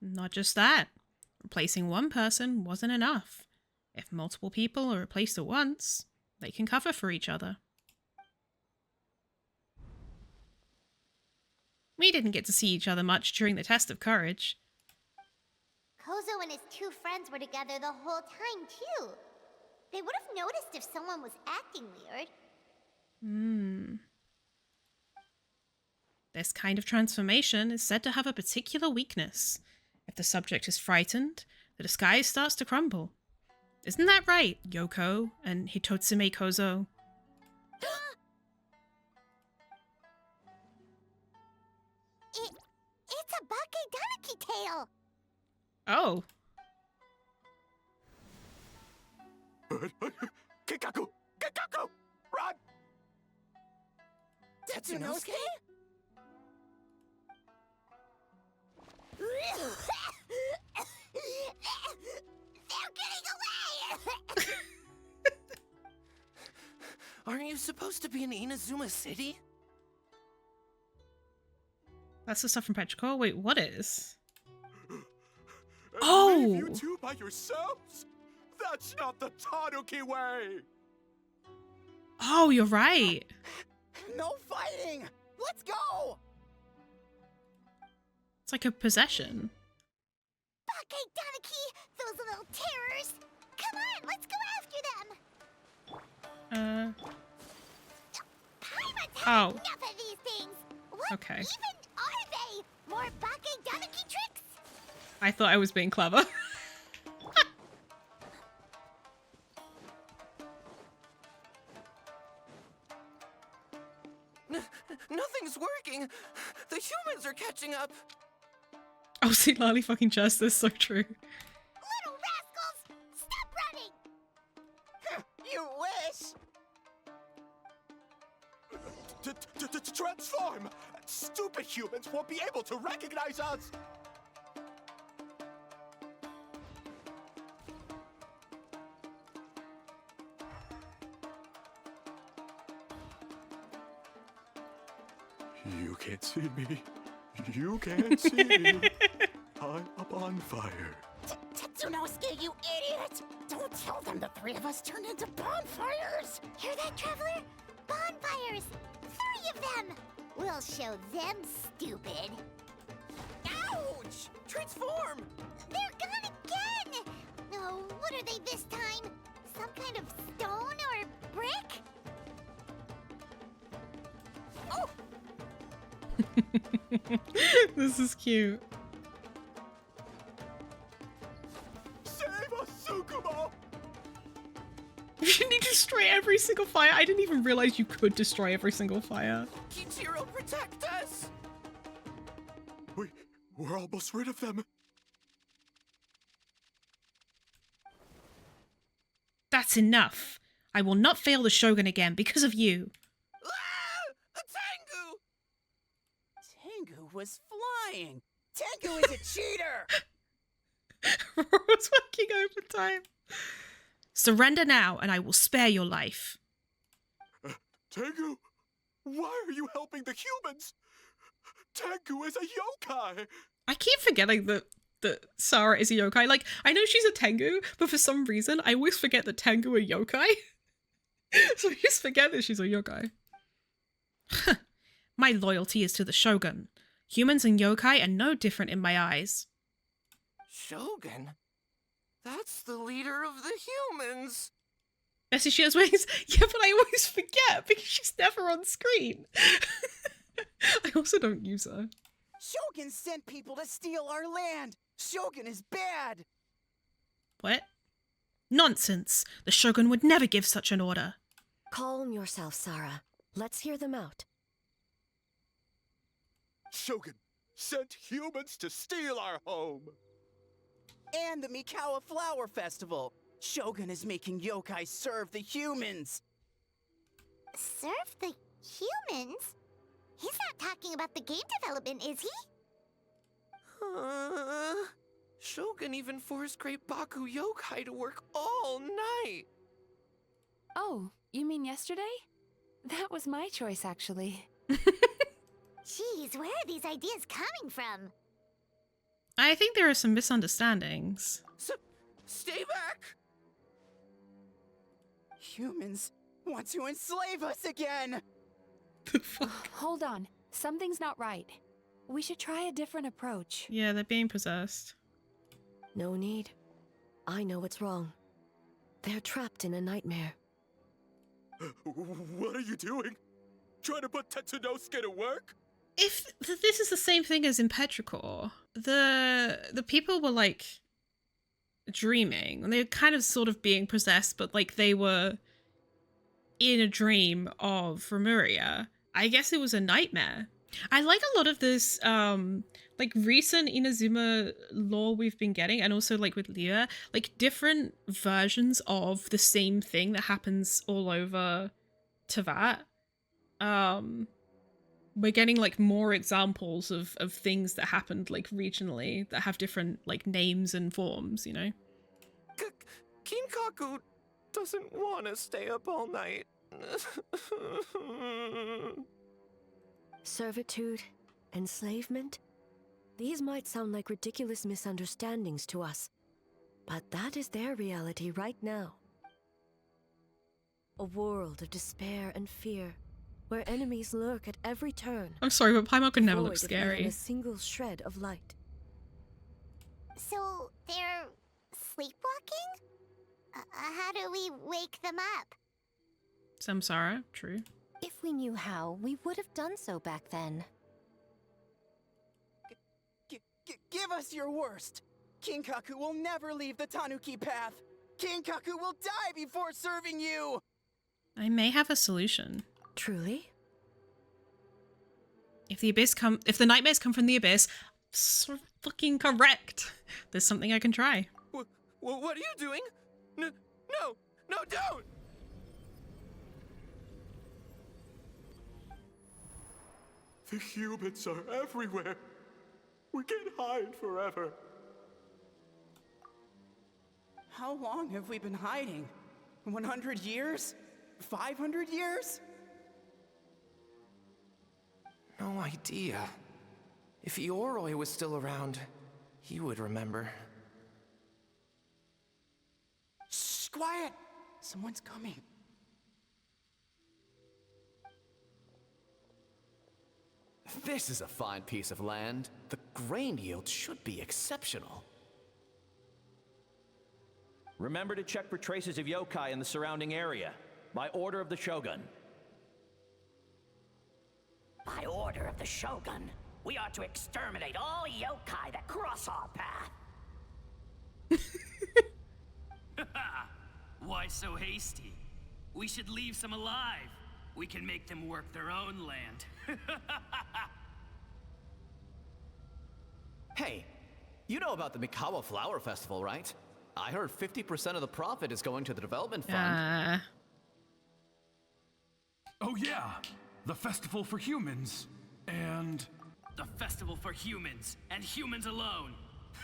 Not just that. Replacing one person wasn't enough. If multiple people are replaced at once, they can cover for each other. We didn't get to see each other much during the test of courage. Kozo and his two friends were together the whole time, too. They would have noticed if someone was acting weird. This kind of transformation is said to have a particular weakness. If the subject is frightened, the disguise starts to crumble. Isn't that right, Yoko and Hitotsume Kozo? It's a Bakedanaki tail! Oh. Kikaku! Kikaku! Run! Tetsunosuke? They're getting away! Aren't you supposed to be in Inazuma City? That's the stuff from Petrichor? Wait, what is? And Oh! leave you two by yourselves? That's not the Tanuki way! Oh, you're right. No fighting! Let's go! It's like a possession. Okay, Tanuki, those little terrors! Come on, let's go after them! Paimon's had Oh. enough of these things! What Okay. even are they? More Bake Tanuki tricks? I thought I was being clever. Nothing's working! The humans are catching up! Oh, see, Lally fucking chest. That's so true. Little rascals! Stop running! You wish! Transform! Stupid humans won't be able to recognize us! You can't see me. You can't see me. I'm up on fire. Tetsunosuke, you idiot! Don't tell them the three of us turned into bonfires! Hear that, Traveler? Bonfires! 3 of them! We'll show them stupid. Ouch! Transform! They're gone again! Oh, what are they this time? Some kind of stone or brick? Oh! This is cute. Save us, Tsukumo! You need to destroy every single fire. I didn't even realize you could destroy every single fire. Kichiro, protect us! We're almost rid of them. That's enough. I will not fail the Shogun again because of you. Ah! A Tengu! Tengu was flying! Tengu is a cheater! Rora's working overtime. Surrender now, and I will spare your life. Tengu, why are you helping the humans? Tengu is a yokai! I keep forgetting that Sarah is a yokai. Like, I know she's a Tengu, but for some reason, I always forget that Tengu are yokai. So I just forget that she's a yokai. My loyalty is to the Shogun. Humans and yokai are no different in my eyes. Shogun? That's the leader of the humans! Bessie, she has wings. Yeah, but I always forget because she's never on screen. I also don't use her. Shogun sent people to steal our land! Shogun is bad! What? Nonsense. The Shogun would never give such an order. Calm yourself, Sarah. Let's hear them out. Shogun sent humans to steal our home! And the Mikawa Flower Festival! Shogun is making yokai serve the humans! Serve the humans? He's not talking about the game development, is he? Shogun even forced Great Baku yokai to work all night! Oh, you mean yesterday? That was my choice, actually. Jeez, where are these ideas coming from? I think there are some misunderstandings. Stay back! Humans want to enslave us again! The fuck? Hold on. Something's not right. We should try a different approach. Yeah, they're being possessed. No need. I know what's wrong. They're trapped in a nightmare. What are you doing? Trying to put Tetsunosuke to work? If this is the same thing as in Petrichor, the people were like dreaming, and they were kind of sort of being possessed, but like they were in a dream of Remuria. I guess it was a nightmare. I like a lot of this like recent Inazuma lore we've been getting, and also like with Leah, like different versions of the same thing that happens all over Teyvat. We're getting like more examples of things that happened like regionally that have different like names and forms, you know? Kinkaku doesn't want to stay up all night. Servitude, enslavement? These might sound like ridiculous misunderstandings to us. But that is their reality right now. A world of despair and fear, where enemies lurk at every turn. I'm sorry, but Paimon could never look devoid of even scary. a single shred of light. So they're sleepwalking? How do we wake them up? Samsara, true. If we knew how, we would have done so back then. Give us your worst! Kinkaku will never leave the Tanuki path! Kinkaku will die before serving you! I may have a solution. Truly? If the nightmares come from the abyss, so fucking correct. There's something I can try. What are you doing? No, don't! The humans are everywhere. We can't hide forever. How long have we been hiding? 100 years? 500 years? No idea. If Ioroi was still around, he would remember. Shh, quiet! Someone's coming. This is a fine piece of land. The grain yield should be exceptional. Remember to check for traces of yokai in the surrounding area, by order of the Shogun. By order of the Shogun, we ought to exterminate all yokai that cross our path. Why so hasty? We should leave some alive. We can make them work their own land. Hey, you know about the Mikawa Flower Festival, right? I heard 50% of the profit is going to the development fund. Oh yeah, the festival for humans. And... The festival for humans, and humans alone.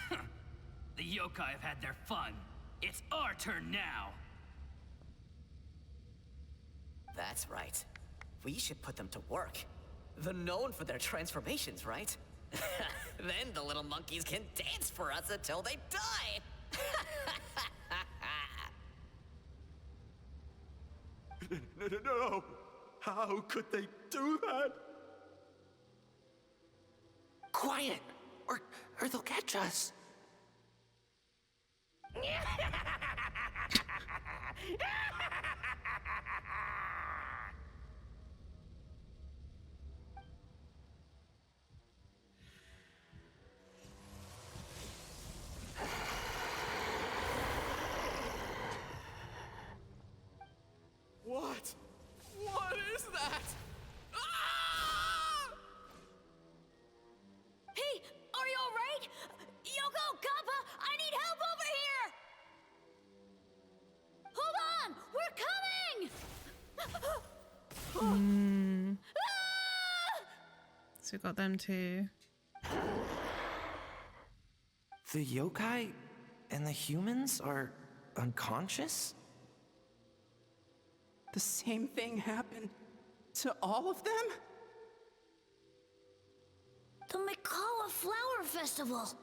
The yokai have had their fun. It's our turn now. That's right. We should put them to work. They're known for their transformations, right? Then the little monkeys can dance for us until they die! No! How could they do that? Quiet, or they'll catch us. What? What is that? Ah! Hey, are you alright? Yoko, Kappa, I need help over here! Hold on, we're coming! So we got them too. The yokai and the humans are unconscious? The same thing happened to all of them? The Mikawa Flower Festival!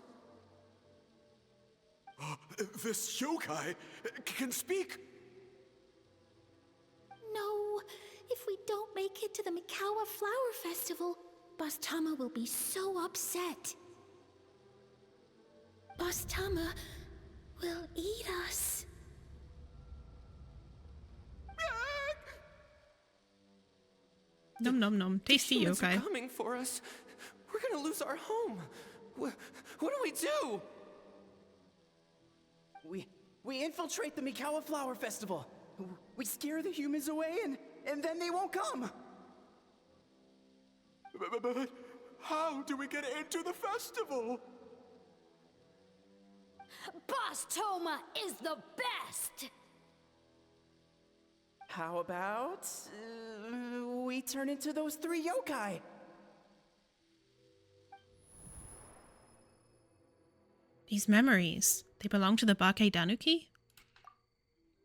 This yokai can speak. No, if we don't make it to the Mikawa Flower Festival, Boss Tama will be so upset. Boss Tama will eat us. Nom nom nom. Tasty Humans are yokai. coming for us. We're gonna lose our home. What do we do? We infiltrate the Mikawa Flower Festival. We scare the humans away and then they won't come. But how do we get into the festival? Boss Toma is the best! How about we turn into those 3 yokai? These memories, they belong to the Bake Danuki?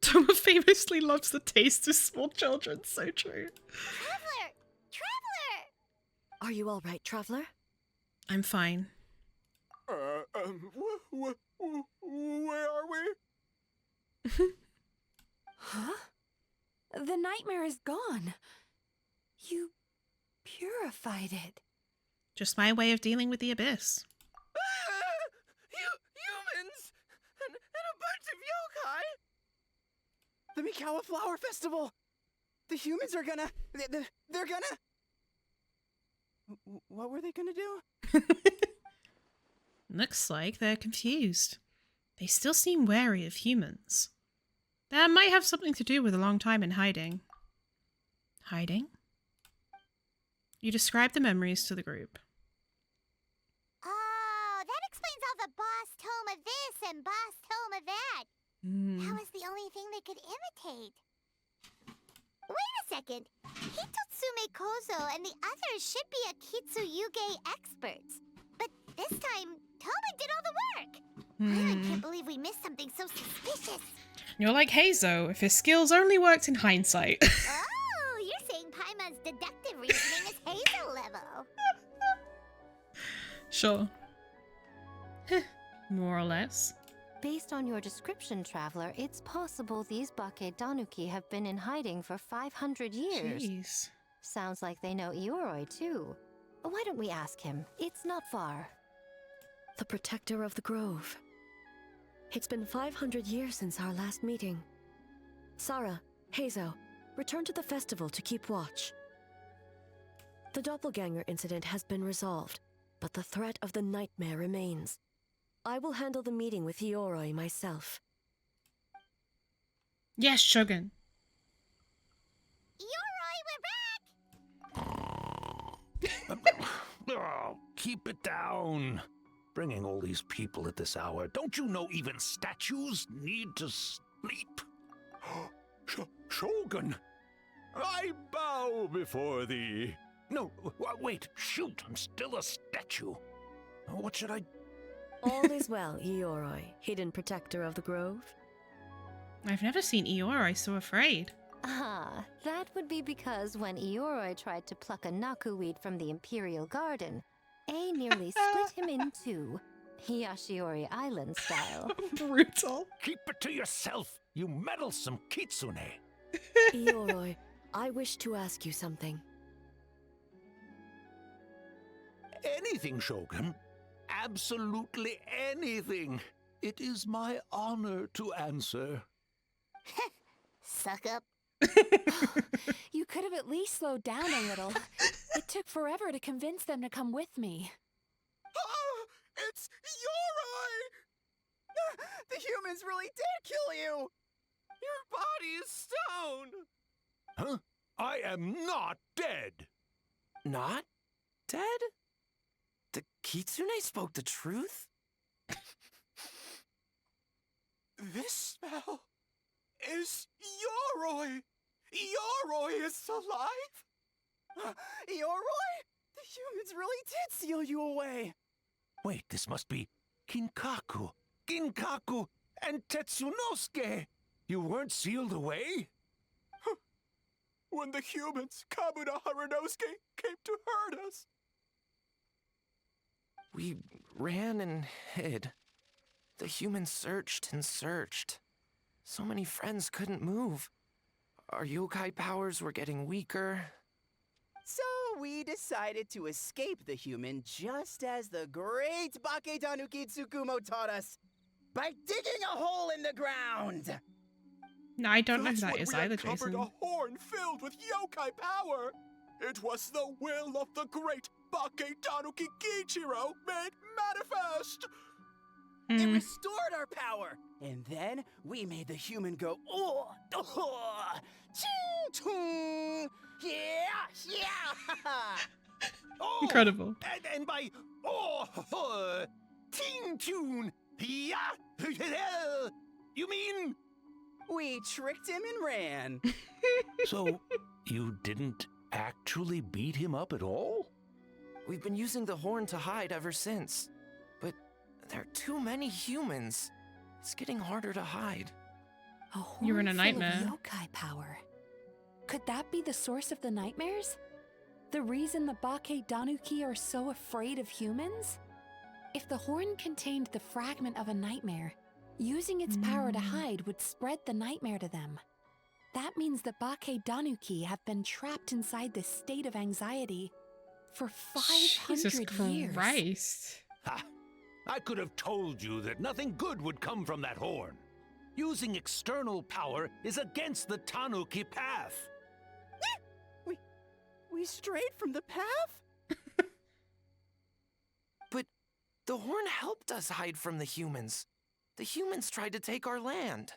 Toma famously loves the taste of small children, so true. Traveler! Traveler! Are you all right, Traveler? I'm fine. Where are we? Huh? The nightmare is gone. You purified it. Just my way of dealing with the abyss. Humans! And a bunch of yokai! The Mikawa Flower Festival! The humans are gonna... They're gonna... What were they gonna do? Looks like they're confused. They still seem wary of humans. That might have something to do with a long time in hiding. Hiding? You describe the memories to the group. Oh, that explains all the boss tome of this and boss tome of that. That was the only thing they could imitate. Wait a second. Hitotsume Kozo and the others should be Akitsuyuge experts. But this time, Toma did all the work. I can't believe we missed something so suspicious. You're like Heizo, if his skills only worked in hindsight. Oh, you're saying Paimon's deductive reasoning is Hazel level. Sure. More or less. Based on your description, Traveler, it's possible these Bake Danuki have been in hiding for 500 years. Jeez. Sounds like they know Ioroi, too. Why don't we ask him? It's not far. The protector of the grove. It's been 500 years since our last meeting. Sarah, Heizo, return to the festival to keep watch. The doppelganger incident has been resolved, but the threat of the nightmare remains. I will handle the meeting with Ioroi myself. Yes, Shogun. Ioroi, we're back! Oh, keep it down. Bringing all these people at this hour. Don't you know even statues need to sleep? Shogun, I bow before thee. No, wait, shoot, I'm still a statue. What should I... All is well, Ioroi, hidden protector of the grove. I've never seen Ioroi so afraid. Ah, that would be because when Ioroi tried to pluck a nakuweed from the Imperial Garden, A nearly split him in two, Yashiori Island style. Brutal. Keep it to yourself, you meddlesome kitsune. Ioroi, I wish to ask you something. Anything, Shogun. Absolutely anything. It is my honor to answer. Suck up. You could have at least slowed down a little. It took forever to convince them to come with me. Oh, it's Ioroi! The humans really did kill you! Your body is stone! Huh? I am not dead! Not dead? The kitsune spoke the truth? This spell is Ioroi! Ioroi is alive? Ioroi? The humans really did seal you away! Wait, this must be Ginkaku, and Tetsunosuke! You weren't sealed away? When the humans, Kabuna Harunosuke, came to hurt us. We ran and hid. The humans searched and searched. So many friends couldn't move. Our yokai powers were getting weaker. So we decided to escape the human just as the great Bake Danuki Tsukumo taught us. By digging a hole in the ground! No, I don't know who That's that is what we either, uncovered, Jason. a horn filled with yokai power. It was the will of the great Bake Tanuki Kiichiro made manifest. It restored our power, and then we made the human go, oh, ching, chung, yeah, yeah. Oh, Incredible. And by ting tune, yeah, you mean? We tricked him and ran. So, you didn't actually beat him up at all? We've been using the horn to hide ever since. But there are too many humans. It's getting harder to hide. A horn You're in a full nightmare. of yokai power. Could that be the source of the nightmares? The reason the Bake Danuki are so afraid of humans? If the horn contained the fragment of a nightmare, using its power to hide would spread the nightmare to them. That means the Bake Danuki have been trapped inside this state of anxiety for 500 Jesus years. Christ. Ha! I could have told you that nothing good would come from that horn. Using external power is against the Tanuki path. We strayed from the path? But the horn helped us hide from the humans. The humans tried to take our land.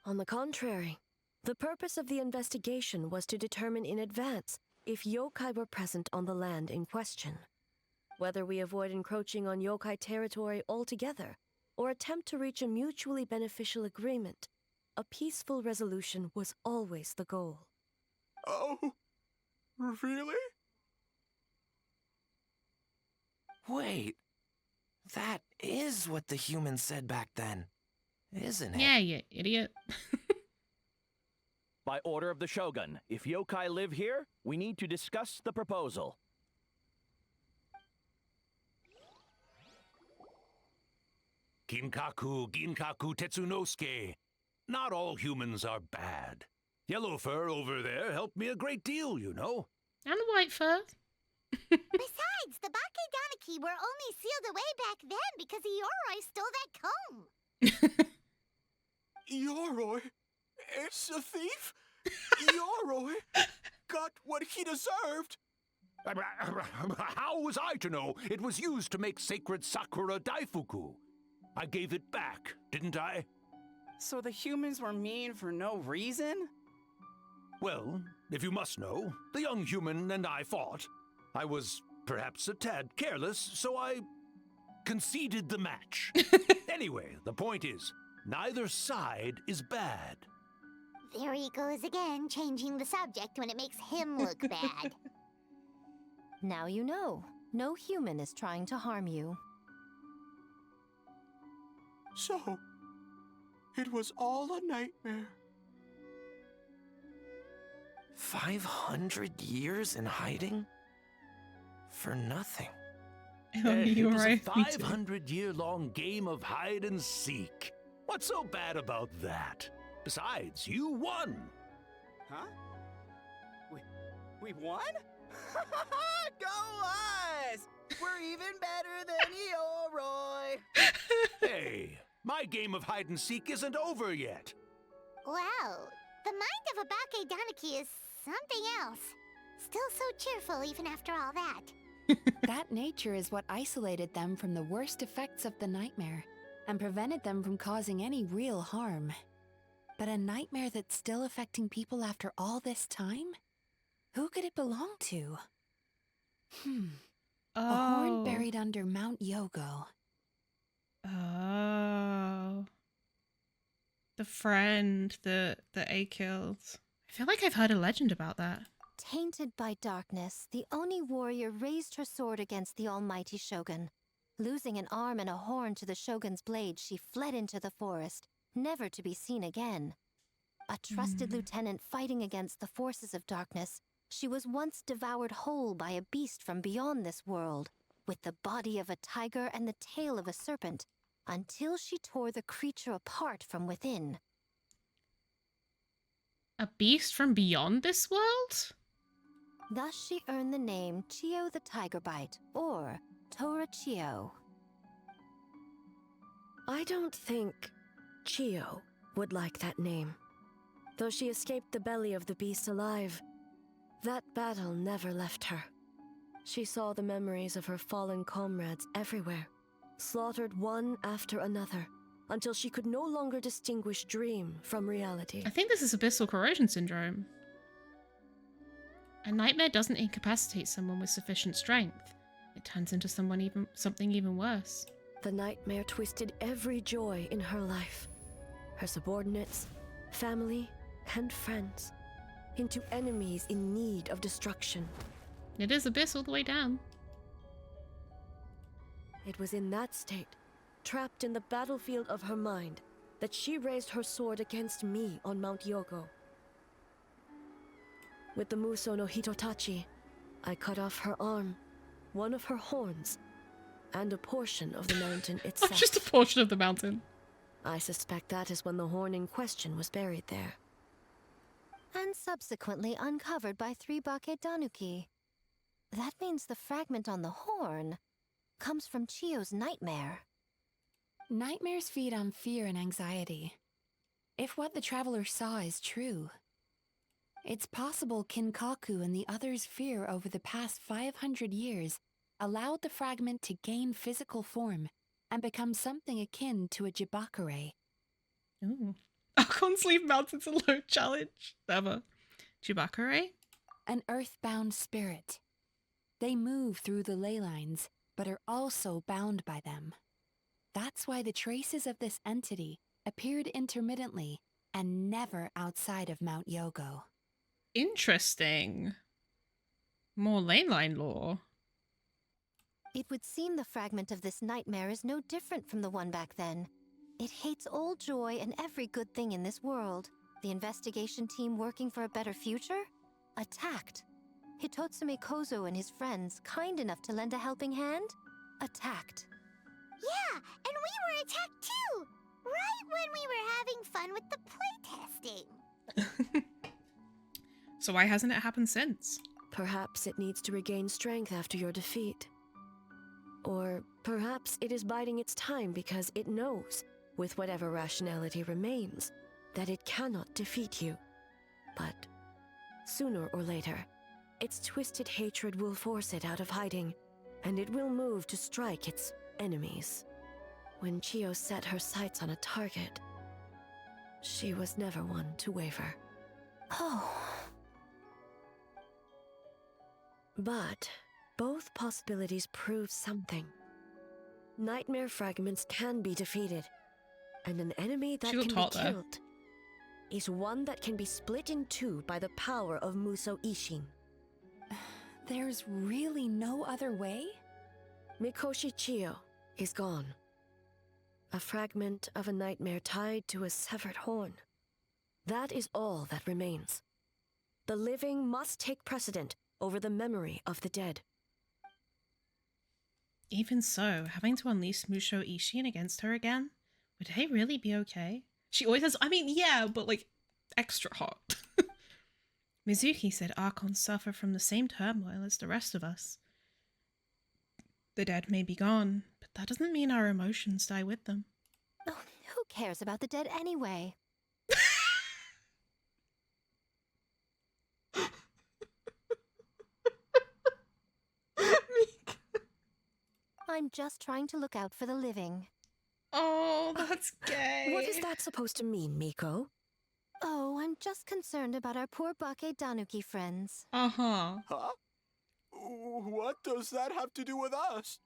On the contrary, the purpose of the investigation was to determine in advance if yokai were present on the land in question. Whether we avoid encroaching on yokai territory altogether or attempt to reach a mutually beneficial agreement, a peaceful resolution was always the goal. Oh, really? Wait, that is what the humans said back then, isn't it? Yeah, you idiot. By order of the Shogun, if yokai live here, we need to discuss the proposal. Ginkaku Tetsunosuke. Not all humans are bad. Yellow fur over there helped me a great deal, you know. And white fur. Besides, the Bakedaniki were only sealed away back then because Ioroi stole that comb. Yoroi? It's a thief? Yoroi got what he deserved. How was I to know it was used to make sacred Sakura Daifuku? I gave it back, didn't I? So the humans were mean for no reason? Well, if you must know, the young human and I fought. I was perhaps a tad careless, so I conceded the match. Anyway, the point is, neither side is bad. There he goes again, changing the subject when it makes him look bad. Now you know. No human is trying to harm you. So, it was all a nightmare. 500 years in hiding? For nothing. You were it was right. a 500-year-long game of hide and seek. What's so bad about that? Besides, you won. Huh? We won? Go us! We're even better than Ioroi! Hey, my game of hide and seek isn't over yet. Wow, the mind of a Bakedaniki is something else. Still so cheerful even after all that. That nature is what isolated them from the worst effects of the nightmare and prevented them from causing any real harm. But a nightmare that's still affecting people after all this time? Who could it belong to? A horn buried under Mount Yogo. Oh. The friend that A killed. I feel like I've heard a legend about that. Tainted by darkness, the Oni warrior raised her sword against the almighty Shogun. Losing an arm and a horn to the Shogun's blade, she fled into the forest, never to be seen again. A trusted lieutenant fighting against the forces of darkness, she was once devoured whole by a beast from beyond this world, with the body of a tiger and the tail of a serpent, until she tore the creature apart from within. A beast from beyond this world? Thus she earned the name Chio the Tiger Bite, or Tora Chio. I don't think Chio would like that name. Though she escaped the belly of the beast alive, that battle never left her. She saw the memories of her fallen comrades everywhere, slaughtered one after another, until she could no longer distinguish dream from reality. I think this is abyssal corrosion syndrome. A nightmare doesn't incapacitate someone with sufficient strength. It turns into something even worse. The nightmare twisted every joy in her life, her subordinates, family, and friends, into enemies in need of destruction. It is abyss all the way down. It was in that state, trapped in the battlefield of her mind, that she raised her sword against me on Mount Yogo. With the Muso no Hitotachi, I cut off her arm, one of her horns, and a portion of the mountain Oh, itself. just a portion of the mountain. I suspect that is when the horn in question was buried there. And subsequently uncovered by 3 Bake Danuki. That means the fragment on the horn comes from Chiyo's nightmare. Nightmares feed on fear and anxiety. If what the traveler saw is true, it's possible Kinkaku and the others' fear over the past 500 years allowed the fragment to gain physical form and become something akin to a jibakure. Ooh. Archons leave mountains alone challenge. Never. Jibakure? An earthbound spirit. They move through the ley lines, but are also bound by them. That's why the traces of this entity appeared intermittently and never outside of Mount Yogo. Interesting. More ley line lore. It would seem the fragment of this nightmare is no different from the one back then. It hates all joy and every good thing in this world. The investigation team working for a better future? Attacked. Hitotsume Kozo and his friends, kind enough to lend a helping hand? Attacked. Yeah, and we were attacked too! Right when we were having fun with the playtesting. So why hasn't it happened since? Perhaps it needs to regain strength after your defeat. Or perhaps it is biding its time because it knows, with whatever rationality remains, that it cannot defeat you. But sooner or later, its twisted hatred will force it out of hiding, and it will move to strike its enemies. When Chiyo set her sights on a target, she was never one to waver. Oh. But both possibilities prove something. Nightmare fragments can be defeated, and an enemy that can be killed is one that can be split in two by the power of Muso Ishin. There's really no other way? Mikoshi Chiyo is gone. A fragment of a nightmare tied to a severed horn. That is all that remains. The living must take precedent over the memory of the dead. Even so, having to unleash Musho Ishin against her again? Would they really be okay? She always has, I mean, yeah, but like, extra hot. Mizuki said Archons suffer from the same turmoil as the rest of us. The dead may be gone, but that doesn't mean our emotions die with them. Oh, who cares about the dead anyway? I'm just trying to look out for the living. Oh, that's gay. What is that supposed to mean, Miko? Oh, I'm just concerned about our poor Bake Danuki friends. Uh-huh. Huh? What does that have to do with us?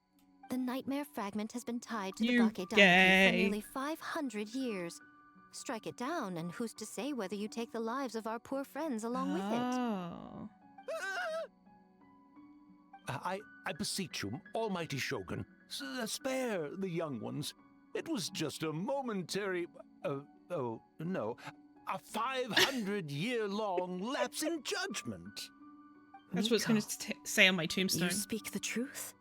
The nightmare fragment has been tied to You the Bake Danuki gay. for nearly 500 years. Strike it down, and who's to say whether you take the lives of our poor friends along with it? Oh. I beseech you, almighty Shogun, spare the young ones. It was just a momentary... oh, no. A 500-year-long lapse in judgment. That's what it's going to say on my tombstone. You speak the truth?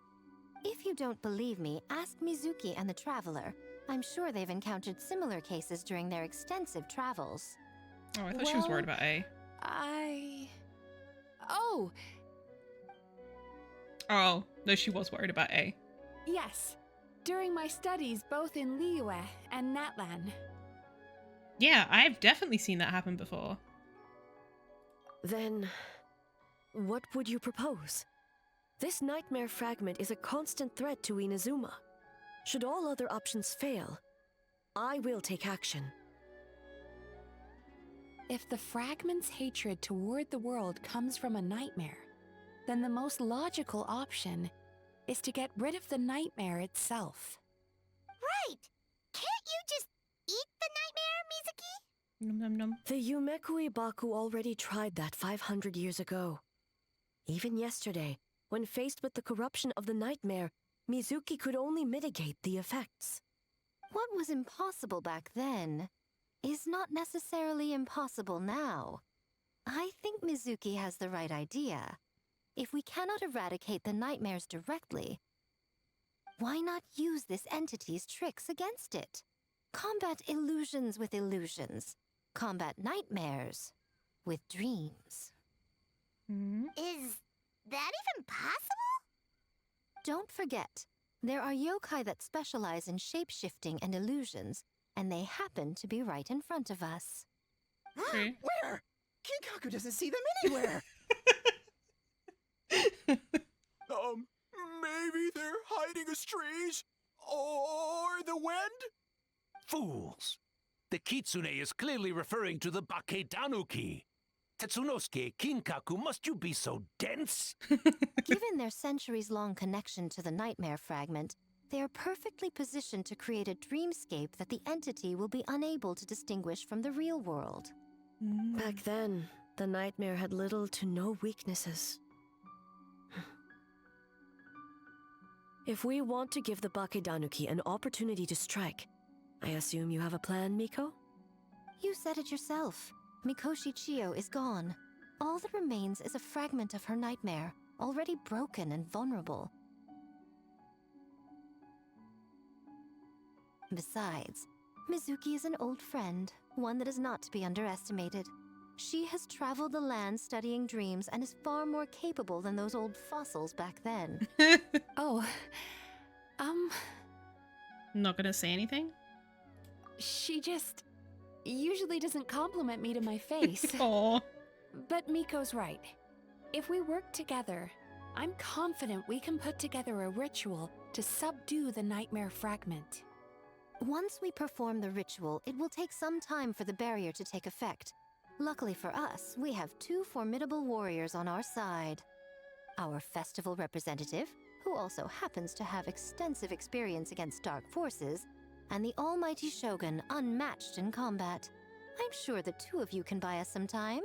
If you don't believe me, ask Mizuki and the Traveler. I'm sure they've encountered similar cases during their extensive travels. Oh, I thought she was worried about A. Oh, no, she was worried about A. Yes. During my studies both in Liyue and Natlan. Yeah, I've definitely seen that happen before. Then, what would you propose? This nightmare fragment is a constant threat to Inazuma. Should all other options fail, I will take action. If the fragment's hatred toward the world comes from a nightmare, then the most logical option is to get rid of the nightmare itself. Right! Can't you just eat the nightmare, Mizuki? Nom nom nom. The Yumekui Baku already tried that 500 years ago. Even yesterday, when faced with the corruption of the nightmare, Mizuki could only mitigate the effects. What was impossible back then is not necessarily impossible now. I think Mizuki has the right idea. If we cannot eradicate the nightmares directly, Why not use this entity's tricks against it? Combat illusions with illusions. Combat nightmares with dreams. Is that even possible? Don't forget, there are yokai that specialize in shape-shifting and illusions, and they happen to be right in front of us. Where? Kinkaku doesn't see them anywhere. Maybe they're hiding as trees? Or the wind? Fools! The kitsune is clearly referring to the Baketanuki. Tetsunosuke, Kinkaku, must you be so dense? Given their centuries-long connection to the nightmare fragment, they are perfectly positioned to create a dreamscape that the entity will be unable to distinguish from the real world. Back then, the nightmare had little to no weaknesses. If we want to give the Bakedanuki an opportunity to strike, I assume you have a plan, Miko? You said it yourself. Mikoshi Chiyo is gone. All that remains is a fragment of her nightmare, already broken and vulnerable. Besides, Mizuki is an old friend, one that is not to be underestimated. She has traveled the land studying dreams and is far more capable than those old fossils back then. Not gonna say anything? She just usually doesn't compliment me to my face. Aw. But Miko's right. If we work together, I'm confident we can put together a ritual to subdue the nightmare fragment. Once we perform the ritual, it will take some time for the barrier to take effect. Luckily for us, we have two formidable warriors on our side. Our festival representative, who also happens to have extensive experience against dark forces, and the almighty Shogun, unmatched in combat. I'm sure the two of you can buy us some time.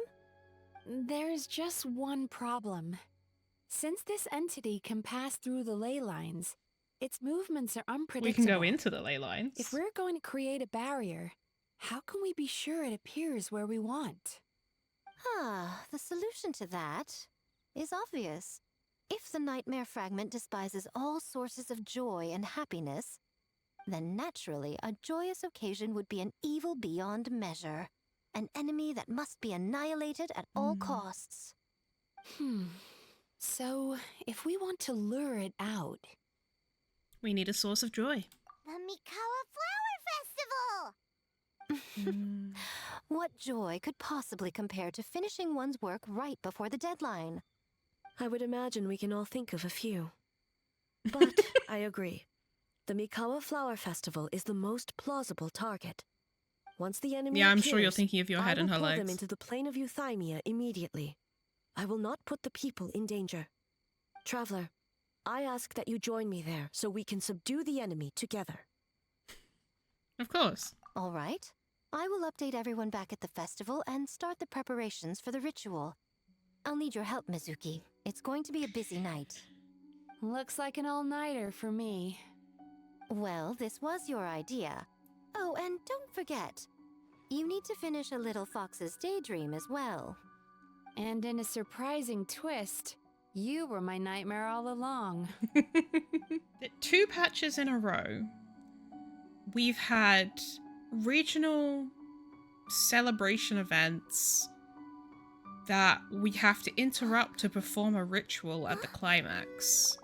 There's just one problem. Since this entity can pass through the ley lines, its movements are unpredictable. We can go into the ley lines. If we're going to create a barrier, how can we be sure it appears where we want? The solution to that is obvious. If the nightmare fragment despises all sources of joy and happiness, then naturally a joyous occasion would be an evil beyond measure. An enemy that must be annihilated at all costs. So, if we want to lure it out... We need a source of joy. The Mikawa Flower Festival! What joy could possibly compare to finishing one's work right before the deadline? I would imagine we can all think of a few. But I agree. The Mikawa Flower Festival is the most plausible target. Once the enemy I'm appears, sure you're thinking of your head and her I will pull legs. them into the plane of Euthymia immediately. I will not put the people in danger. Traveler, I ask that you join me there so we can subdue the enemy together. Of course. All right. I will update everyone back at the festival and start the preparations for the ritual. I'll need your help, Mizuki. It's going to be a busy night. Looks like an all-nighter for me. Well, this was your idea. Oh, and don't forget, you need to finish a little fox's daydream as well. And in a surprising twist, you were my nightmare all along. 2 patches in a row, we've had regional celebration events that we have to interrupt to perform a ritual at the climax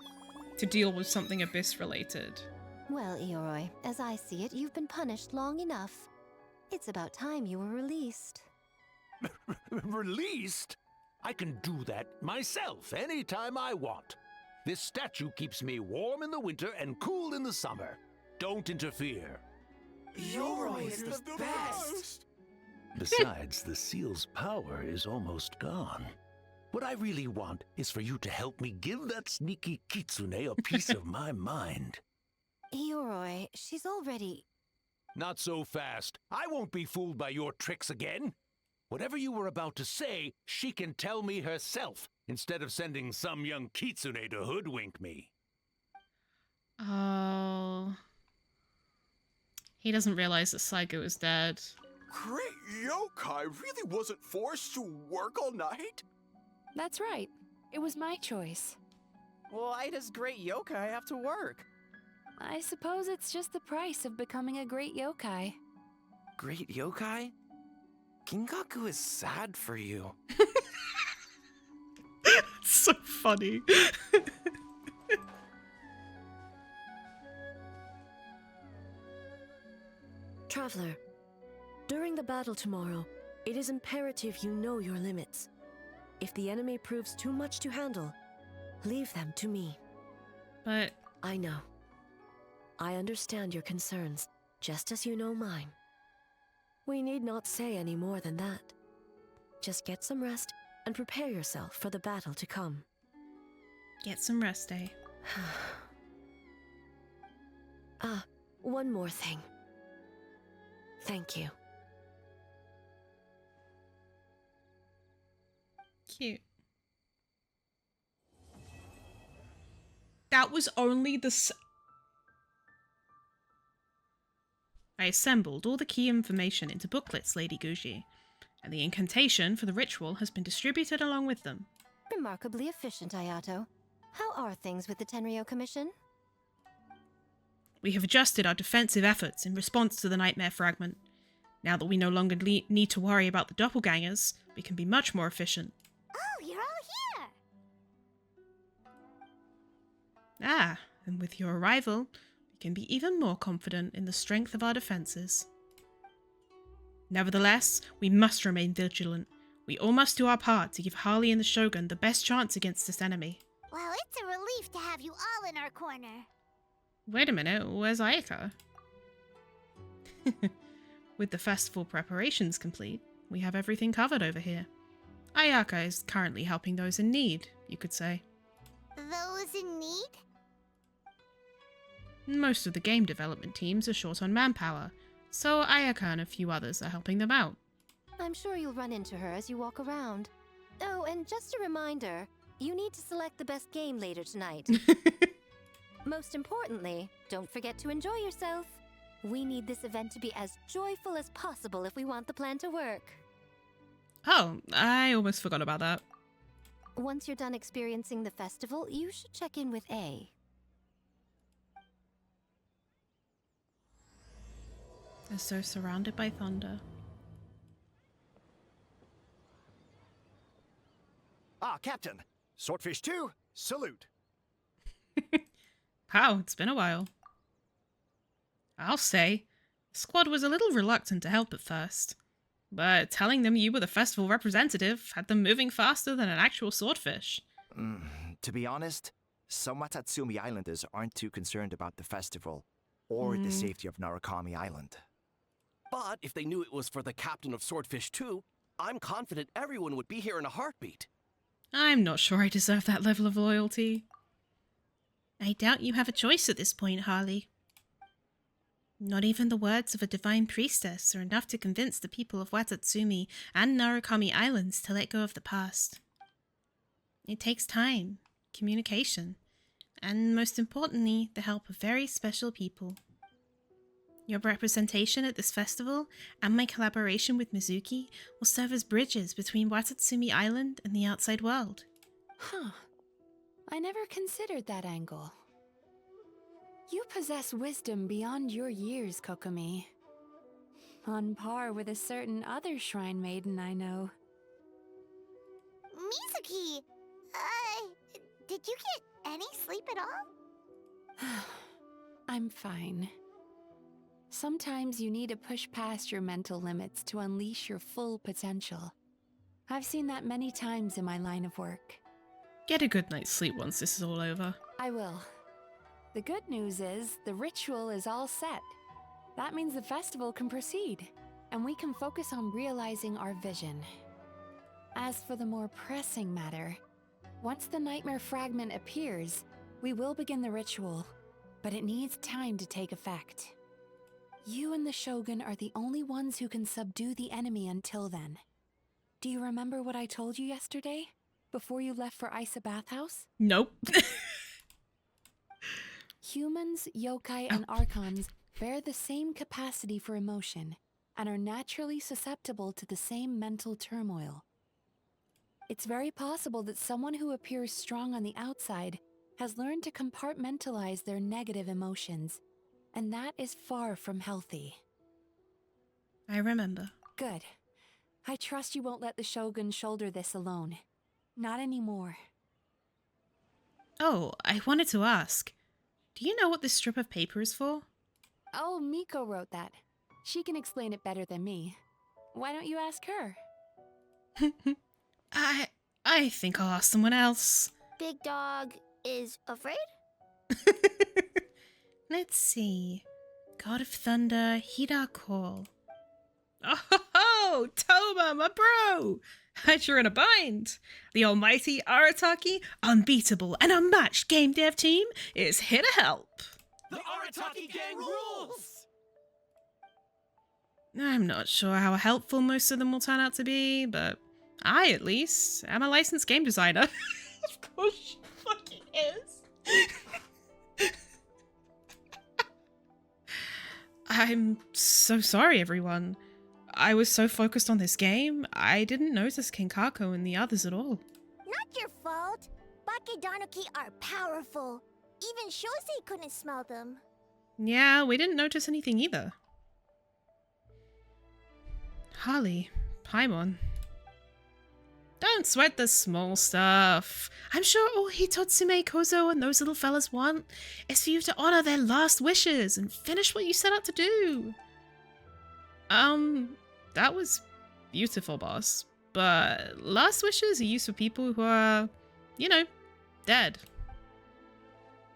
to deal with something abyss related. Well, Ioroi, as I see it, you've been punished long enough. It's about time you were released. Released? I can do that myself anytime I want. This statue keeps me warm in the winter and cool in the summer. Don't interfere. Yoroi is the best! Besides, the seal's power is almost gone. What I really want is for you to help me give that sneaky kitsune a piece of my mind. Ioroi, she's already... Not so fast. I won't be fooled by your tricks again. Whatever you were about to say, she can tell me herself, instead of sending some young kitsune to hoodwink me. Oh... He doesn't realize that Saigo is dead. Great yokai really wasn't forced to work all night? That's right. It was my choice. Why does great yokai have to work? I suppose it's just the price of becoming a great yokai. Great yokai? Gingaku is sad for you. It's so funny. Traveler, during the battle tomorrow, it is imperative you know your limits. If the enemy proves too much to handle, leave them to me. But I know. I understand your concerns, just as you know mine. We need not say any more than that. Just get some rest and prepare yourself for the battle to come. Get some rest, eh? One more thing. Thank you. Cute. That was only the I assembled all the key information into booklets, Lady Guji, and the incantation for the ritual has been distributed along with them. Remarkably efficient, Ayato. How are things with the Tenryo Commission? We have adjusted our defensive efforts in response to the Nightmare Fragment. Now that we no longer need to worry about the doppelgangers, we can be much more efficient. Oh, you're all here! Ah, and with your arrival, we can be even more confident in the strength of our defenses. Nevertheless, we must remain vigilant. We all must do our part to give Harley and the Shogun the best chance against this enemy. Well, it's a relief to have you all in our corner. Wait a minute, where's Ayaka? With the festival preparations complete, we have everything covered over here. Ayaka is currently helping those in need, you could say. Those in need? Most of the game development teams are short on manpower, so Ayaka and a few others are helping them out. I'm sure you'll run into her as you walk around. Oh, and just a reminder, you need to select the best game later tonight. Most importantly, don't forget to enjoy yourself. We need this event to be as joyful as possible if we want the plan to work. Oh, I almost forgot about that. Once you're done experiencing the festival, you should check in with A. They're so surrounded by thunder. Ah, Captain! Swordfish 2, salute! Wow, it's been a while. I'll say, the squad was a little reluctant to help at first, but telling them you were the festival representative had them moving faster than an actual swordfish. To be honest, some Watatsumi Islanders aren't too concerned about the festival or the safety of Narukami Island. But if they knew it was for the captain of Swordfish 2, I'm confident everyone would be here in a heartbeat. I'm not sure I deserve that level of loyalty. I doubt you have a choice at this point, Harley. Not even the words of a divine priestess are enough to convince the people of Watatsumi and Narukami Islands to let go of the past. It takes time, communication, and most importantly, the help of very special people. Your representation at this festival and my collaboration with Mizuki will serve as bridges between Watatsumi Island and the outside world. Huh. I never considered that angle. You possess wisdom beyond your years, Kokomi. On par with a certain other shrine maiden I know. Mizuki, did you get any sleep at all? I'm fine. Sometimes you need to push past your mental limits to unleash your full potential. I've seen that many times in my line of work. Get a good night's sleep once this is all over. I will. The good news is, the ritual is all set. That means the festival can proceed, and we can focus on realizing our vision. As for the more pressing matter, once the Nightmare Fragment appears, we will begin the ritual, but it needs time to take effect. You and the Shogun are the only ones who can subdue the enemy until then. Do you remember what I told you yesterday? Before you left for Isa Bathhouse? Nope. Humans, yokai, and archons bear the same capacity for emotion and are naturally susceptible to the same mental turmoil. It's very possible that someone who appears strong on the outside has learned to compartmentalize their negative emotions, and that is far from healthy. I remember. Good. I trust you won't let the Shogun shoulder this alone. Not anymore. Oh, I wanted to ask. Do you know what this strip of paper is for? Oh, Miko wrote that. She can explain it better than me. Why don't you ask her? I think I'll ask someone else. Big Dog is afraid? Let's see. God of Thunder, heed our call. Oh, Toma, my bro! Heard you're in a bind. The almighty Arataki, unbeatable and unmatched game dev team is here to help. The Arataki gang rules! I'm not sure how helpful most of them will turn out to be, but I, at least, am a licensed game designer. Of course she fucking is. I'm so sorry, everyone. I was so focused on this game, I didn't notice Kinkaku and the others at all. Not your fault. Bakedanuki are powerful. Even Shosei couldn't smell them. Yeah, we didn't notice anything either. Harley, Paimon. Don't sweat the small stuff. I'm sure all Hitotsume, Kozo, and those little fellas want is for you to honor their last wishes and finish what you set out to do. That was beautiful, boss. But last wishes are used for people who are, you know, dead.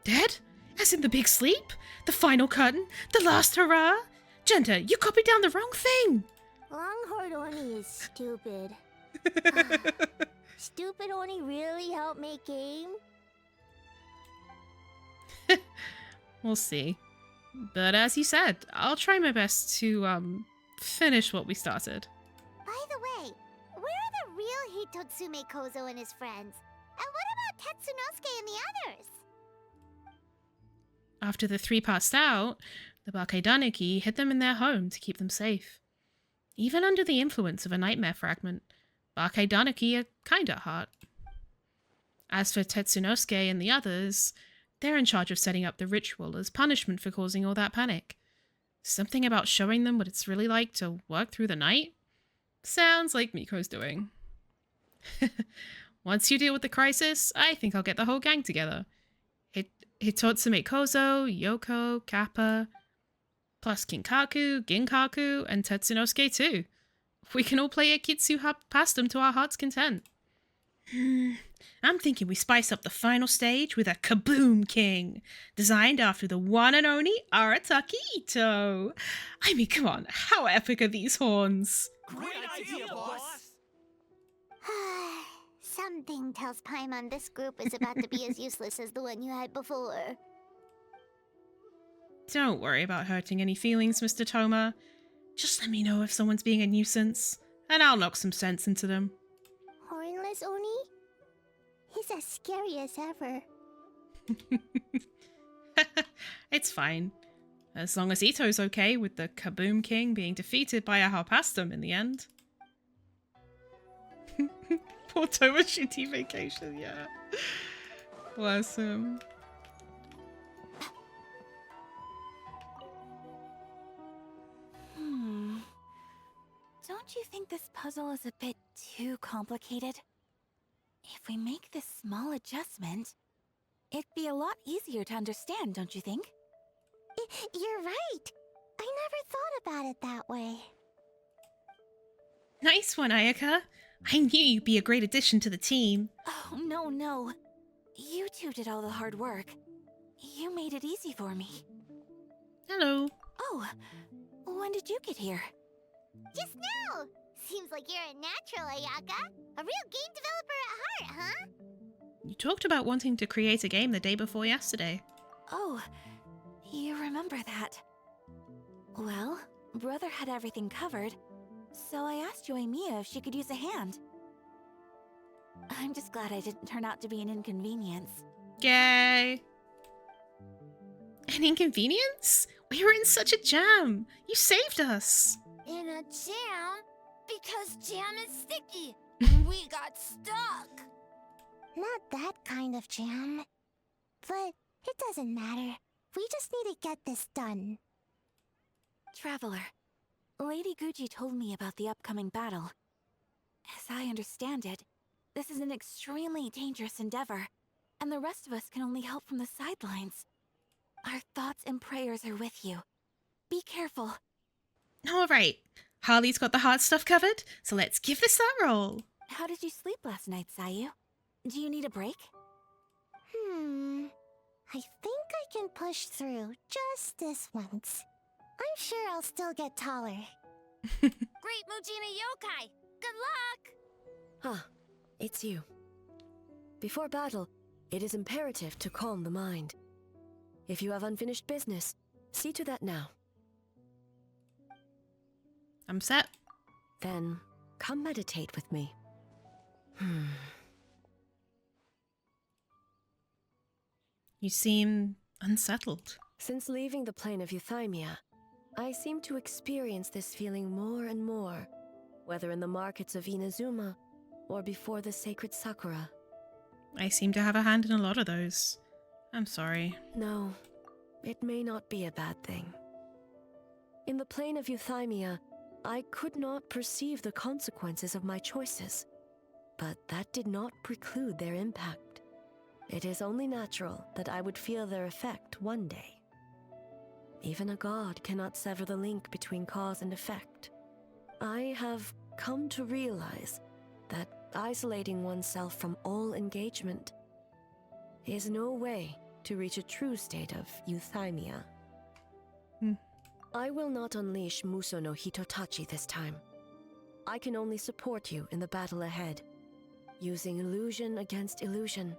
Dead? As in the big sleep? The final curtain? The last hurrah? Genta, you copied down the wrong thing! Longhorn Oni is stupid. Stupid Oni really helped make game? We'll see. But as you said, I'll try my best to, finish what we started. By the way, where are the real Hitotsume Kozo and his friends? And what about Tetsunosuke and the others? After the three passed out, the Bakedanuki hid them in their home to keep them safe. Even under the influence of a nightmare fragment, Bakedanuki are kind at heart. As for Tetsunosuke and the others, they're in charge of setting up the ritual as punishment for causing all that panic. Something about showing them what it's really like to work through the night? Sounds like Miko's doing. Once you deal with the crisis, I think I'll get the whole gang together. Hitotsume Kozo, Yoko, Kappa, plus Kinkaku, Ginkaku, and Tetsunosuke too. We can all play a Kitsu past them to our heart's content. I'm thinking we spice up the final stage with a Kaboom King, designed after the one and only Arataki Ito. I mean, come on, how epic are these horns? Great idea, boss! Something tells Paimon this group is about to be as useless as the one you had before. Don't worry about hurting any feelings, Mr. Toma. Just let me know if someone's being a nuisance, and I'll knock some sense into them. Hornless Oni? He's as scary as ever. It's fine. As long as Ito's okay with the Kaboom King being defeated by a Harpastum in the end. Poor Toma shitty vacation, yeah. Bless him. Don't you think this puzzle is a bit too complicated? If we make this small adjustment, it'd be a lot easier to understand, don't you think? You're right. I never thought about it that way. Nice one, Ayaka. I knew you'd be a great addition to the team. Oh, no. You two did all the hard work. You made it easy for me. Hello. Oh, when did you get here? Just now! Seems like you're a natural, Ayaka. A real game developer at heart, huh? You talked about wanting to create a game the day before yesterday. Oh, you remember that. Well, Brother had everything covered, so I asked Yoimiya if she could use a hand. I'm just glad I didn't turn out to be an inconvenience. Yay! An inconvenience? We were in such a jam! You saved us! In a jam? Because jam is sticky, and we got stuck. Not that kind of jam. but it doesn't matter. We just need to get this done. Traveler, Lady Gucci told me about the upcoming battle. As I understand it, this is an extremely dangerous endeavor, and the rest of us can only help from the sidelines. Our thoughts and prayers are with you. Be careful. All right. Harley's got the hard stuff covered, so let's give this that roll. How did you sleep last night, Sayu? Do you need a break? I think I can push through just this once. I'm sure I'll still get taller. Great Mujina Yokai! Good luck! Ah, it's you. Before battle, it is imperative to calm the mind. If you have unfinished business, see to that now. I'm set. Then, come meditate with me. You seem unsettled. Since leaving the plane of Euthymia, I seem to experience this feeling more and more, whether in the markets of Inazuma or before the sacred Sakura. I seem to have a hand in a lot of those. I'm sorry. No, it may not be a bad thing. In the plane of Euthymia, I could not perceive the consequences of my choices, but that did not preclude their impact. It is only natural that I would feel their effect one day. Even a god cannot sever the link between cause and effect. I have come to realize that isolating oneself from all engagement is no way to reach a true state of euthymia. I will not unleash Muso no Hitotachi this time. I can only support you in the battle ahead, using illusion against illusion,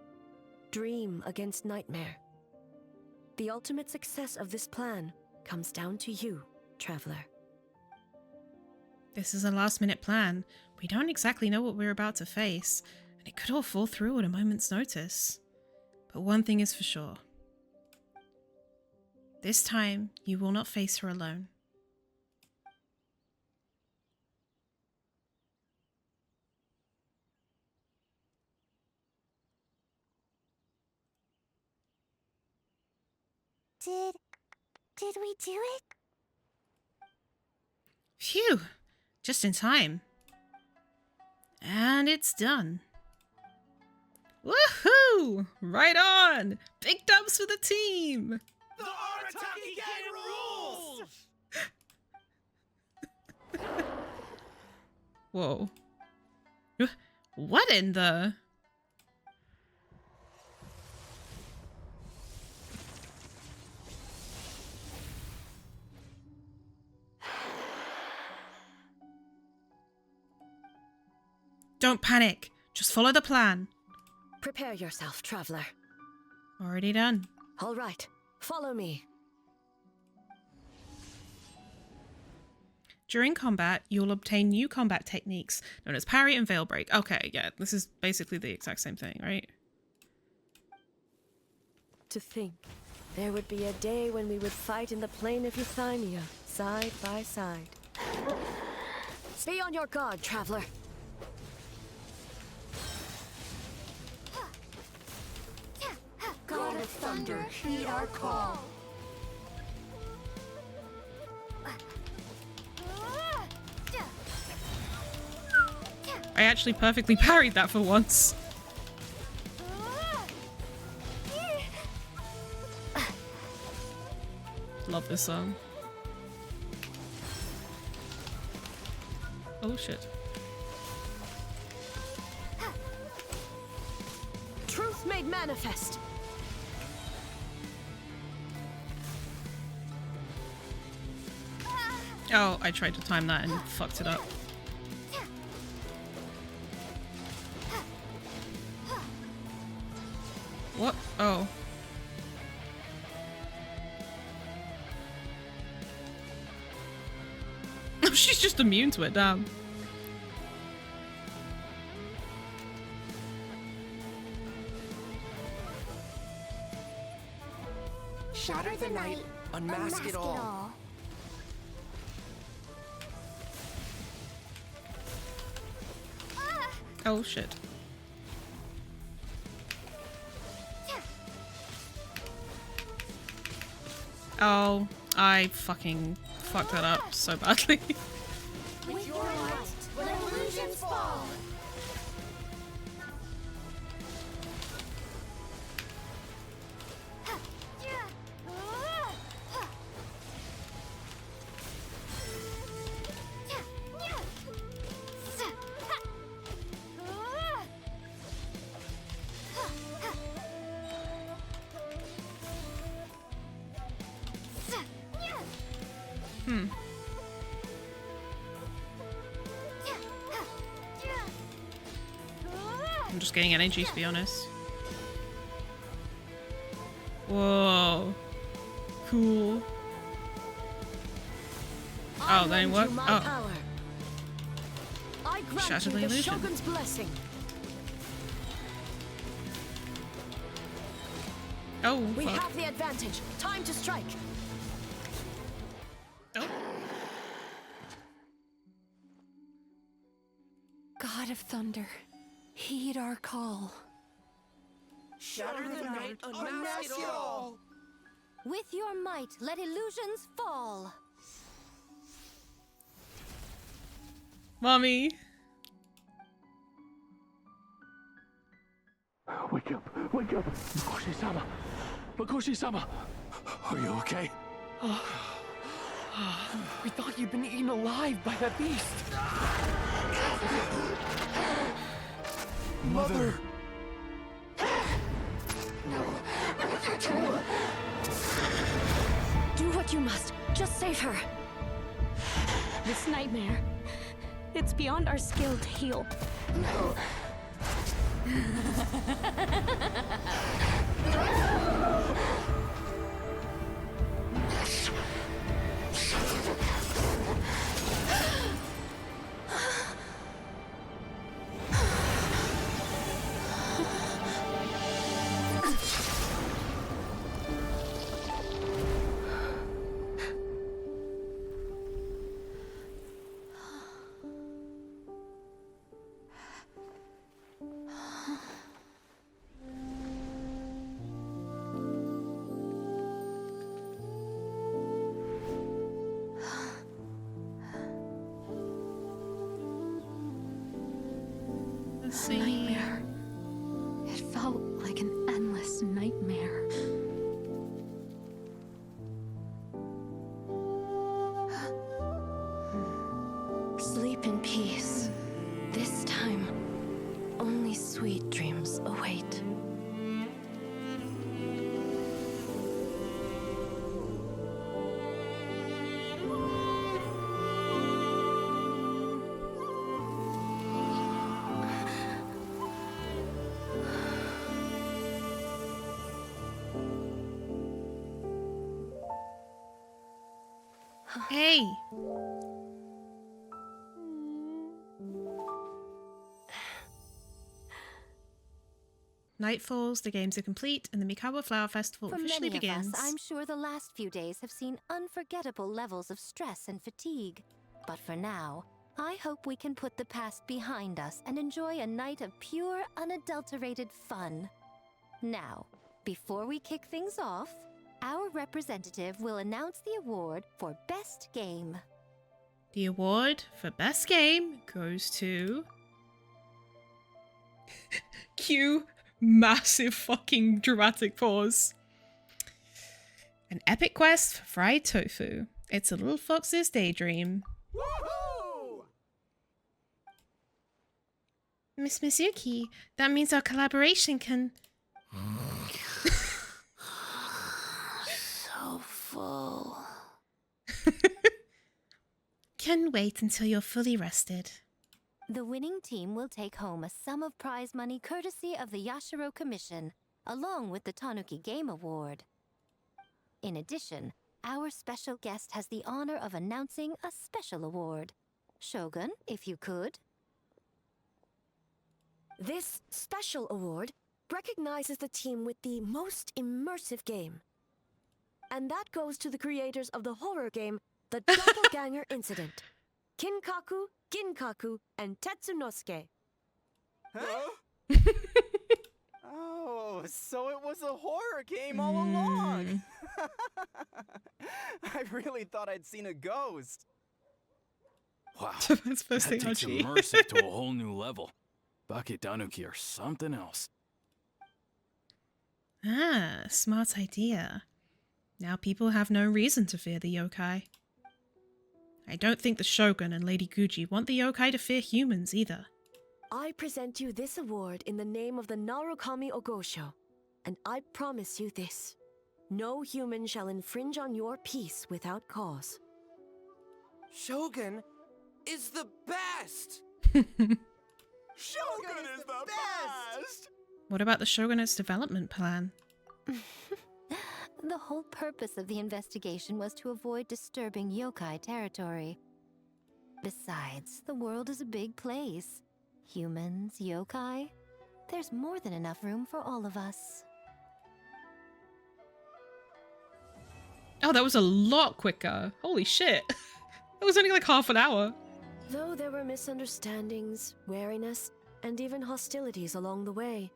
dream against nightmare. The ultimate success of this plan comes down to you, traveler. This is a last-minute plan. We don't exactly know what we're about to face, and it could all fall through at a moment's notice. But one thing is for sure. This time, you will not face her alone. Did we do it? Phew! Just in time. And it's done. Woohoo! Right on! Big dubs for the team! The Arataki Gang rules! Whoa. What in the... Don't panic. Just follow the plan. Prepare yourself, traveler. Already done. All right, follow me. During combat, you'll obtain new combat techniques known as parry and veil break. Okay, yeah, this is basically the exact same thing, right? To think, there would be a day when we would fight in the plain of Euthymia, side by side. Be on your guard, traveler. God of Thunder, heed our call. I actually perfectly parried that for once. Love this song. Oh shit. Truth made manifest. Oh, I tried to time that and fucked it up. What? Oh. Oh, she's just immune to it, damn. Shatter the night, Unmask it all. Oh shit. Oh, I fucking fucked that up so badly. With your light, let illusions fall. Hmm. I'm just getting energy, to be honest. Whoa. Cool. Oh, that didn't work? Oh. I grant Shattered you the the illusion. Shogun's blessing. Oh, We fuck. have the advantage. Time to strike. Oh. God of Thunder, heed our call. Shatter the night, unmask it all! With your might, let illusions fall. Mommy. Wake up! Wake up! Makoshi-sama! Makoshi-sama! Are you okay? We thought you'd been eaten alive by that beast. Mother! Do what you must. Just save her. This nightmare, it's beyond our skill to heal. Let's see. Nightmare. It felt like an endless nightmare. Sleep in peace. This time, only sweet dreams await. Hey. Night falls, the games are complete, and the Mikawa Flower Festival For officially many begins. of us, I'm sure the last few days have seen unforgettable levels of stress and fatigue. But for now, I hope we can put the past behind us and enjoy a night of pure, unadulterated fun. Now, before we kick things off, our representative will announce the award for Best Game. The award for Best Game goes to... Cue massive fucking dramatic pause. An epic quest for fried tofu. It's a little fox's daydream. Woohoo! Miss Mizuki, that means our collaboration can... So full. Can wait until you're fully rested. The winning team will take home a sum of prize money courtesy of the Yashiro Commission, along with the Tanuki Game Award. In addition, our special guest has the honor of announcing a special award. Shogun, if you could. This special award recognizes the team with the most immersive game. And that goes to the creators of the horror game, The Doppelganger Incident. Kinkaku, Ginkaku, and Tetsunosuke. Huh? Oh, so it was a horror game all along. I really thought I'd seen a ghost. Wow. That's supposed That to takes Archie. immersive to a whole new level. Baketanuki are something else. Ah, smart idea. Now people have no reason to fear the yokai. I don't think the Shogun and Lady Guji want the yokai to fear humans either. I present you this award in the name of the Narukami Ogosho, and I promise you this. No human shall infringe on your peace without cause. Shogun is the best! Shogun is the best! What about the Shogunate's development plan? The whole purpose of the investigation was to avoid disturbing yokai territory. Besides, the world is a big place. Humans, yokai, there's more than enough room for all of us. Oh, that was a lot quicker. Holy shit. That was only like half an hour. Though there were misunderstandings, wariness, and even hostilities along the way,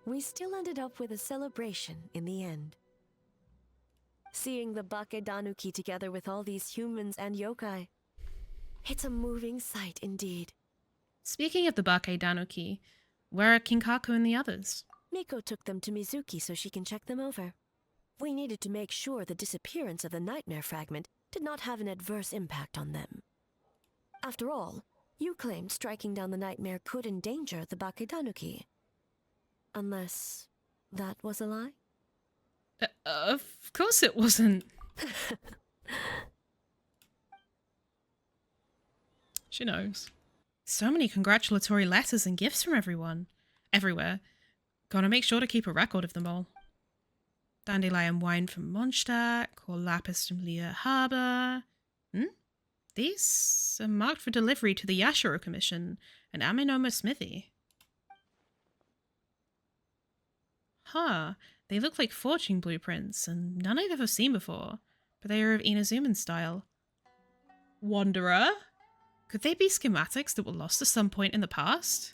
we still ended up with a celebration in the end. Seeing the Baketanuki together with all these humans and yokai, it's a moving sight indeed. Speaking of the Baketanuki, where are Kinkaku and the others? Miko took them to Mizuki so she can check them over. We needed to make sure the disappearance of the nightmare fragment did not have an adverse impact on them. After all, you claimed striking down the nightmare could endanger the Baketanuki. Unless that was a lie? Of course it wasn't. She knows. So many congratulatory letters and gifts from everyone. Everywhere. Gotta make sure to keep a record of them all. Dandelion wine from Mondstadt, or lapis from Lea Harbor. These are marked for delivery to the Yashiro Commission and Aminoma Smithy. Huh, they look like forging blueprints, and none I've ever seen before, but they are of Inazuman style. Wanderer? Could they be schematics that were lost at some point in the past?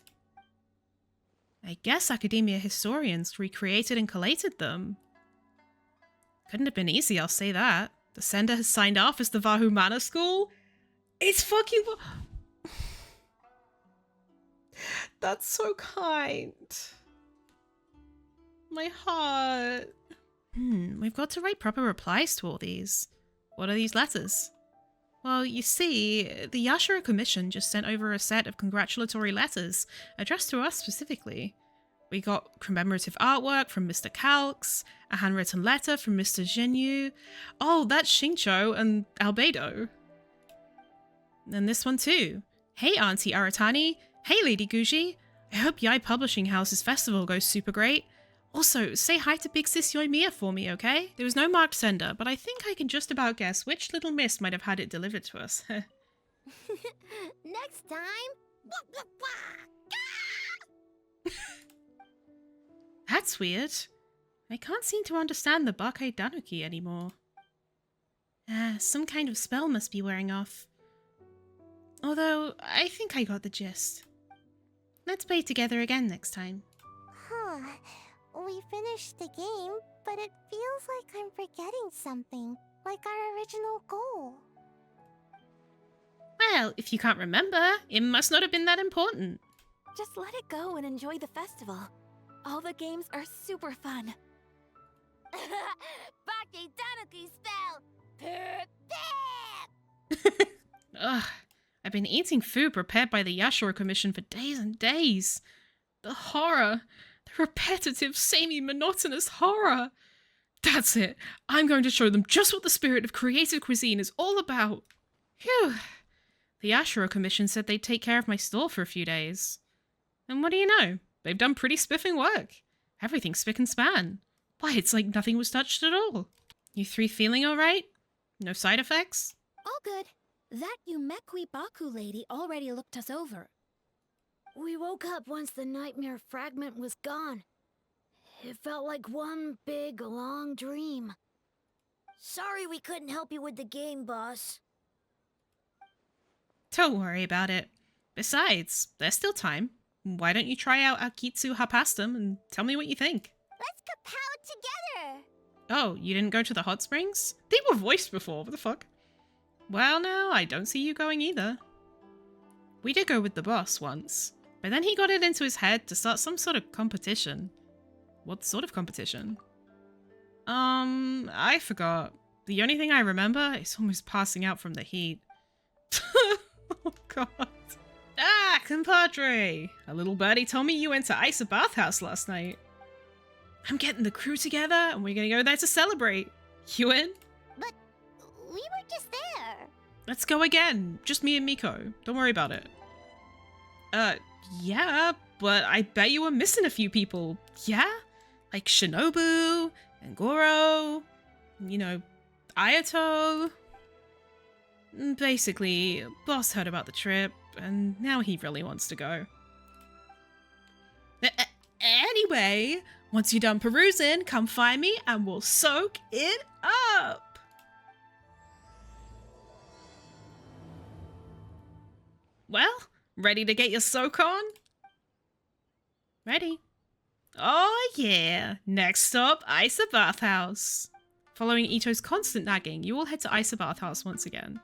I guess academia historians recreated and collated them. Couldn't have been easy, I'll say that. The sender has signed off as the Vahu Mana School? It's fucking... That's so kind. My heart. We've got to write proper replies to all these. What are these letters? Well, you see, the Yashiro Commission just sent over a set of congratulatory letters addressed to us specifically. We got commemorative artwork from Mr. Calx, a handwritten letter from Mr. Jinyu. Oh, that's Shincho and Albedo. And this one too. Hey, Auntie Aratani. Hey, Lady Guji. I hope Yai Publishing House's festival goes super great. Also, say hi to Big Sis Yoimiya for me, okay? There was no marked sender, but I think I can just about guess which little miss might have had it delivered to us. Next time. That's weird. I can't seem to understand the Baketanuki anymore. Some kind of spell must be wearing off. Although, I think I got the gist. Let's play together again next time. Huh. We finished the game, but it feels like I'm forgetting something. Like our original goal. Well, if you can't remember, it must not have been that important. Just let it go and enjoy the festival. All the games are super fun. Baketanuki spell! Pip, pip! Ugh, I've been eating food prepared by the Yashiro Commission for days and days. The horror. The repetitive, samey, monotonous horror. That's it. I'm going to show them just what the spirit of creative cuisine is all about. Phew. The Yashiro Commission said they'd take care of my stall for a few days. And what do you know? They've done pretty spiffing work. Everything's spick and span. Why, it's like nothing was touched at all. You three feeling alright? No side effects? All good. That Yumekwi Baku lady already looked us over. We woke up once the nightmare fragment was gone. It felt like one big, long dream. Sorry we couldn't help you with the game, boss. Don't worry about it. Besides, there's still time. why don't you try out Akitsu Hapastum and tell me what you think? Let's kapow together! Oh, you didn't go to the hot springs? They were voiced before, what the fuck? Well, no, I don't see you going either. We did go with the boss once, but then he got it into his head to start some sort of competition. What sort of competition? I forgot. The only thing I remember is almost passing out from the heat. Oh god. Ah, compadre! A little birdie told me you went to Ice Bathhouse last night. I'm getting the crew together and we're gonna go there to celebrate. You in? But we were just there. Let's go again. Just me and Miko. Don't worry about it. Yeah, but I bet you were missing a few people. Yeah? Like Shinobu and Goro, you know, Ayato. Basically, boss heard about the trip, and now he really wants to go. Anyway, once you're done perusing, come find me and we'll soak it up. Well, ready to get your soak on? Ready. Oh yeah, next stop, Isa Bathhouse. Following Ito's constant nagging, you all head to Isa Bathhouse once again.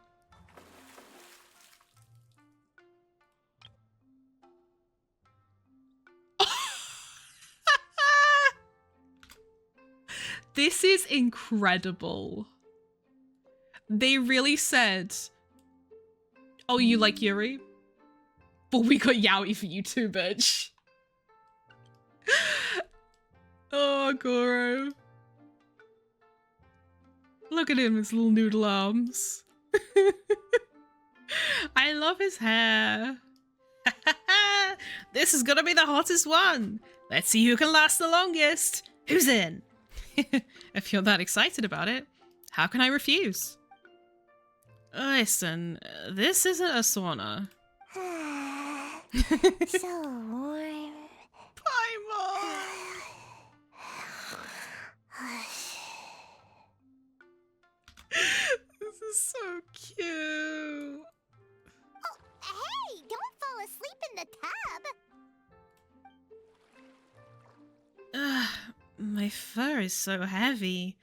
This is incredible. They really said, oh, you like Yuri? But we got Yaoi for you too, bitch. Oh, Goro. Look at him, his little noodle arms. I love his hair. This is gonna be the hottest one. Let's see who can last the longest. Who's in? If you're that excited about it, how can I refuse? Listen, this isn't a sauna. So warm. Paimon! This is so cute. Oh, hey! Don't fall asleep in the tub! Ugh, my fur is so heavy.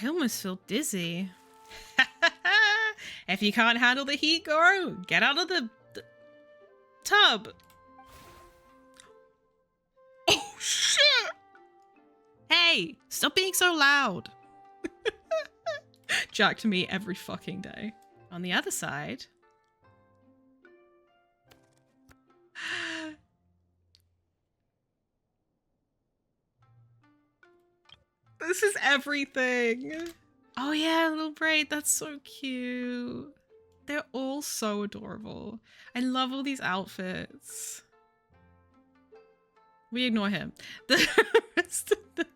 I almost feel dizzy. If you can't handle the heat, Goro, get out of the tub. Oh, shit! Hey, stop being so loud. Jack to me every fucking day. On the other side... This is everything. Oh yeah, little braid. That's so cute. They're all so adorable. I love all these outfits. We ignore him. The rest of the...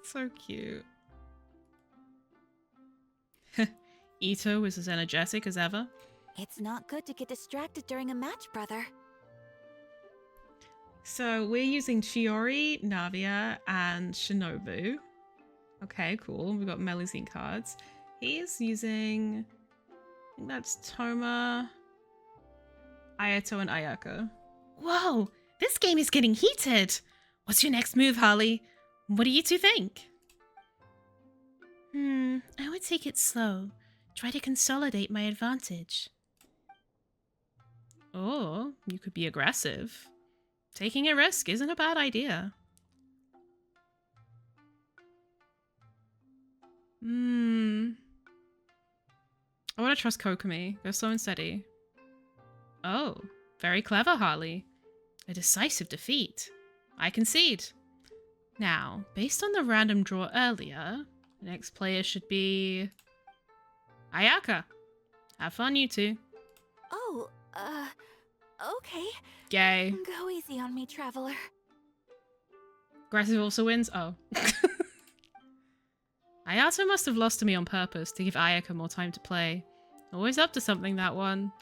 So cute. Ito is as energetic as ever. It's not good to get distracted during a match, brother. So we're using Chiori, Navia, and Shinobu. Okay, cool. We've got Melusine cards. He's using... I think that's Toma, Ayato, and Ayaka. Whoa! This game is getting heated! What's your next move, Harley? What do you two think? I would take it slow. Try to consolidate my advantage. Or you could be aggressive. Taking a risk isn't a bad idea. I want to trust Kokomi. Go slow and steady. Oh, very clever, Harley. A decisive defeat. I concede. Now, based on the random draw earlier, the next player should be... Ayaka. Have fun, you two. Oh, okay. Gay. Go easy on me, traveler. Aggressive also wins? Oh. Ayato must have lost to me on purpose to give Ayaka more time to play. Always up to something, that one.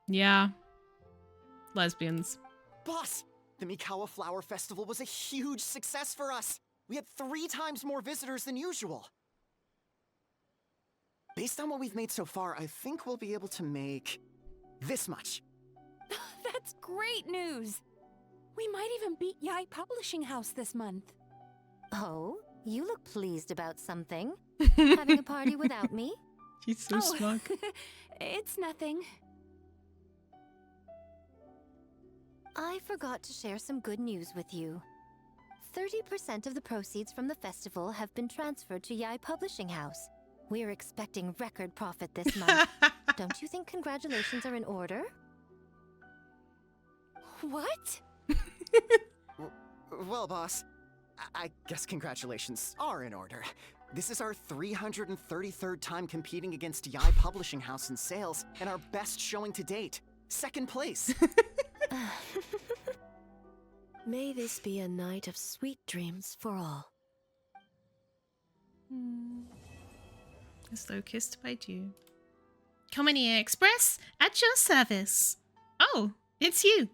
Yeah. Lesbians. Boss, the Mikawa Flower Festival was a huge success for us. We had 3 times more visitors than usual. Based on what we've made so far, I think we'll be able to make this much. That's great news! We might even beat Yai Publishing House this month. Oh, you look pleased about something. Having a party without me? She's so smug. It's nothing. I forgot to share some good news with you. 30% of the proceeds from the festival have been transferred to Yai Publishing House. We're expecting record profit this month. Don't you think congratulations are in order? What? Well, boss, I guess congratulations are in order. This is our 333rd time competing against Yai Publishing House in sales, and our best showing to date. Second place. May this be a night of sweet dreams for all. As though kissed by dew. Communier Express at your service. Oh, it's you.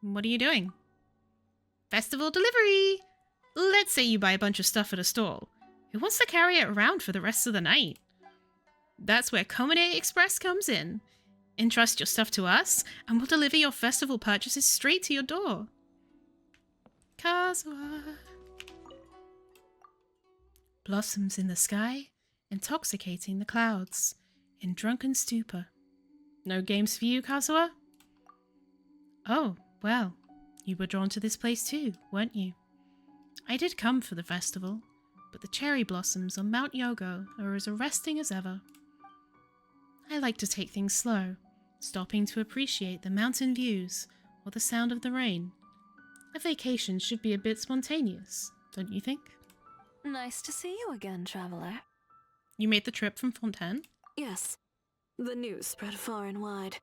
What are you doing? Festival delivery. Let's say you buy a bunch of stuff at a stall. Who wants to carry it around for the rest of the night? That's where Communier Express comes in. Entrust your stuff to us, and we'll deliver your festival purchases straight to your door. Kazuha. Blossoms in the sky, intoxicating the clouds, in drunken stupor. No games for you, Kazuha? Oh, well, you were drawn to this place too, weren't you? I did come for the festival, but the cherry blossoms on Mount Yogo are as arresting as ever. I like to take things slow, stopping to appreciate the mountain views or the sound of the rain. A vacation should be a bit spontaneous, don't you think? Nice to see you again, traveler. You made the trip from Fontaine? Yes. The news spread far and wide.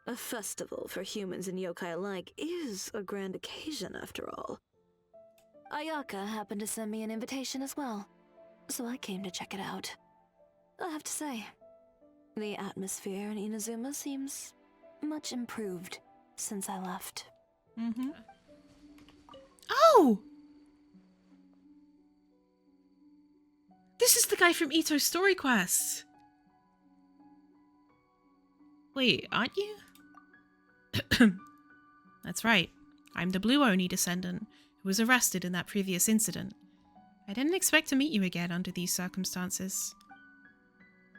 A festival for humans and yokai alike is a grand occasion after all. Ayaka happened to send me an invitation as well, so I came to check it out. I have to say, the atmosphere in Inazuma seems much improved since I left. Mm-hmm. Oh! This is the guy from Ito's Story Quest! Wait, aren't you? That's right. I'm the Blue Oni descendant who was arrested in that previous incident. I didn't expect to meet you again under these circumstances.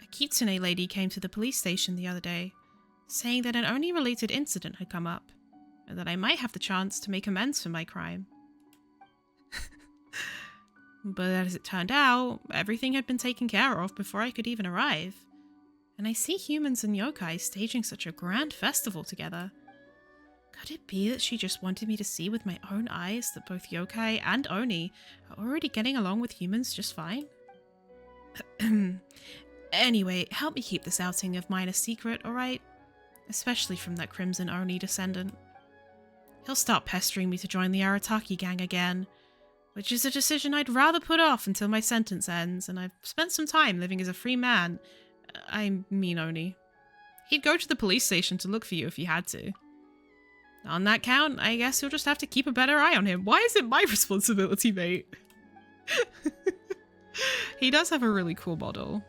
A Kitsune lady came to the police station the other day, saying that an Oni-related incident had come up, and that I might have the chance to make amends for my crime. But as it turned out, everything had been taken care of before I could even arrive. And I see humans and yokai staging such a grand festival together. Could it be that she just wanted me to see with my own eyes that both yokai and Oni are already getting along with humans just fine? Anyway, help me keep this outing of mine a secret, alright? Especially from that Crimson Oni descendant. He'll start pestering me to join the Arataki gang again, which is a decision I'd rather put off until my sentence ends and I've spent some time living as a free man. I mean Oni. He'd go to the police station to look for you if he had to. On that count, I guess you'll just have to keep a better eye on him. Why is it my responsibility, mate? He does have a really cool model.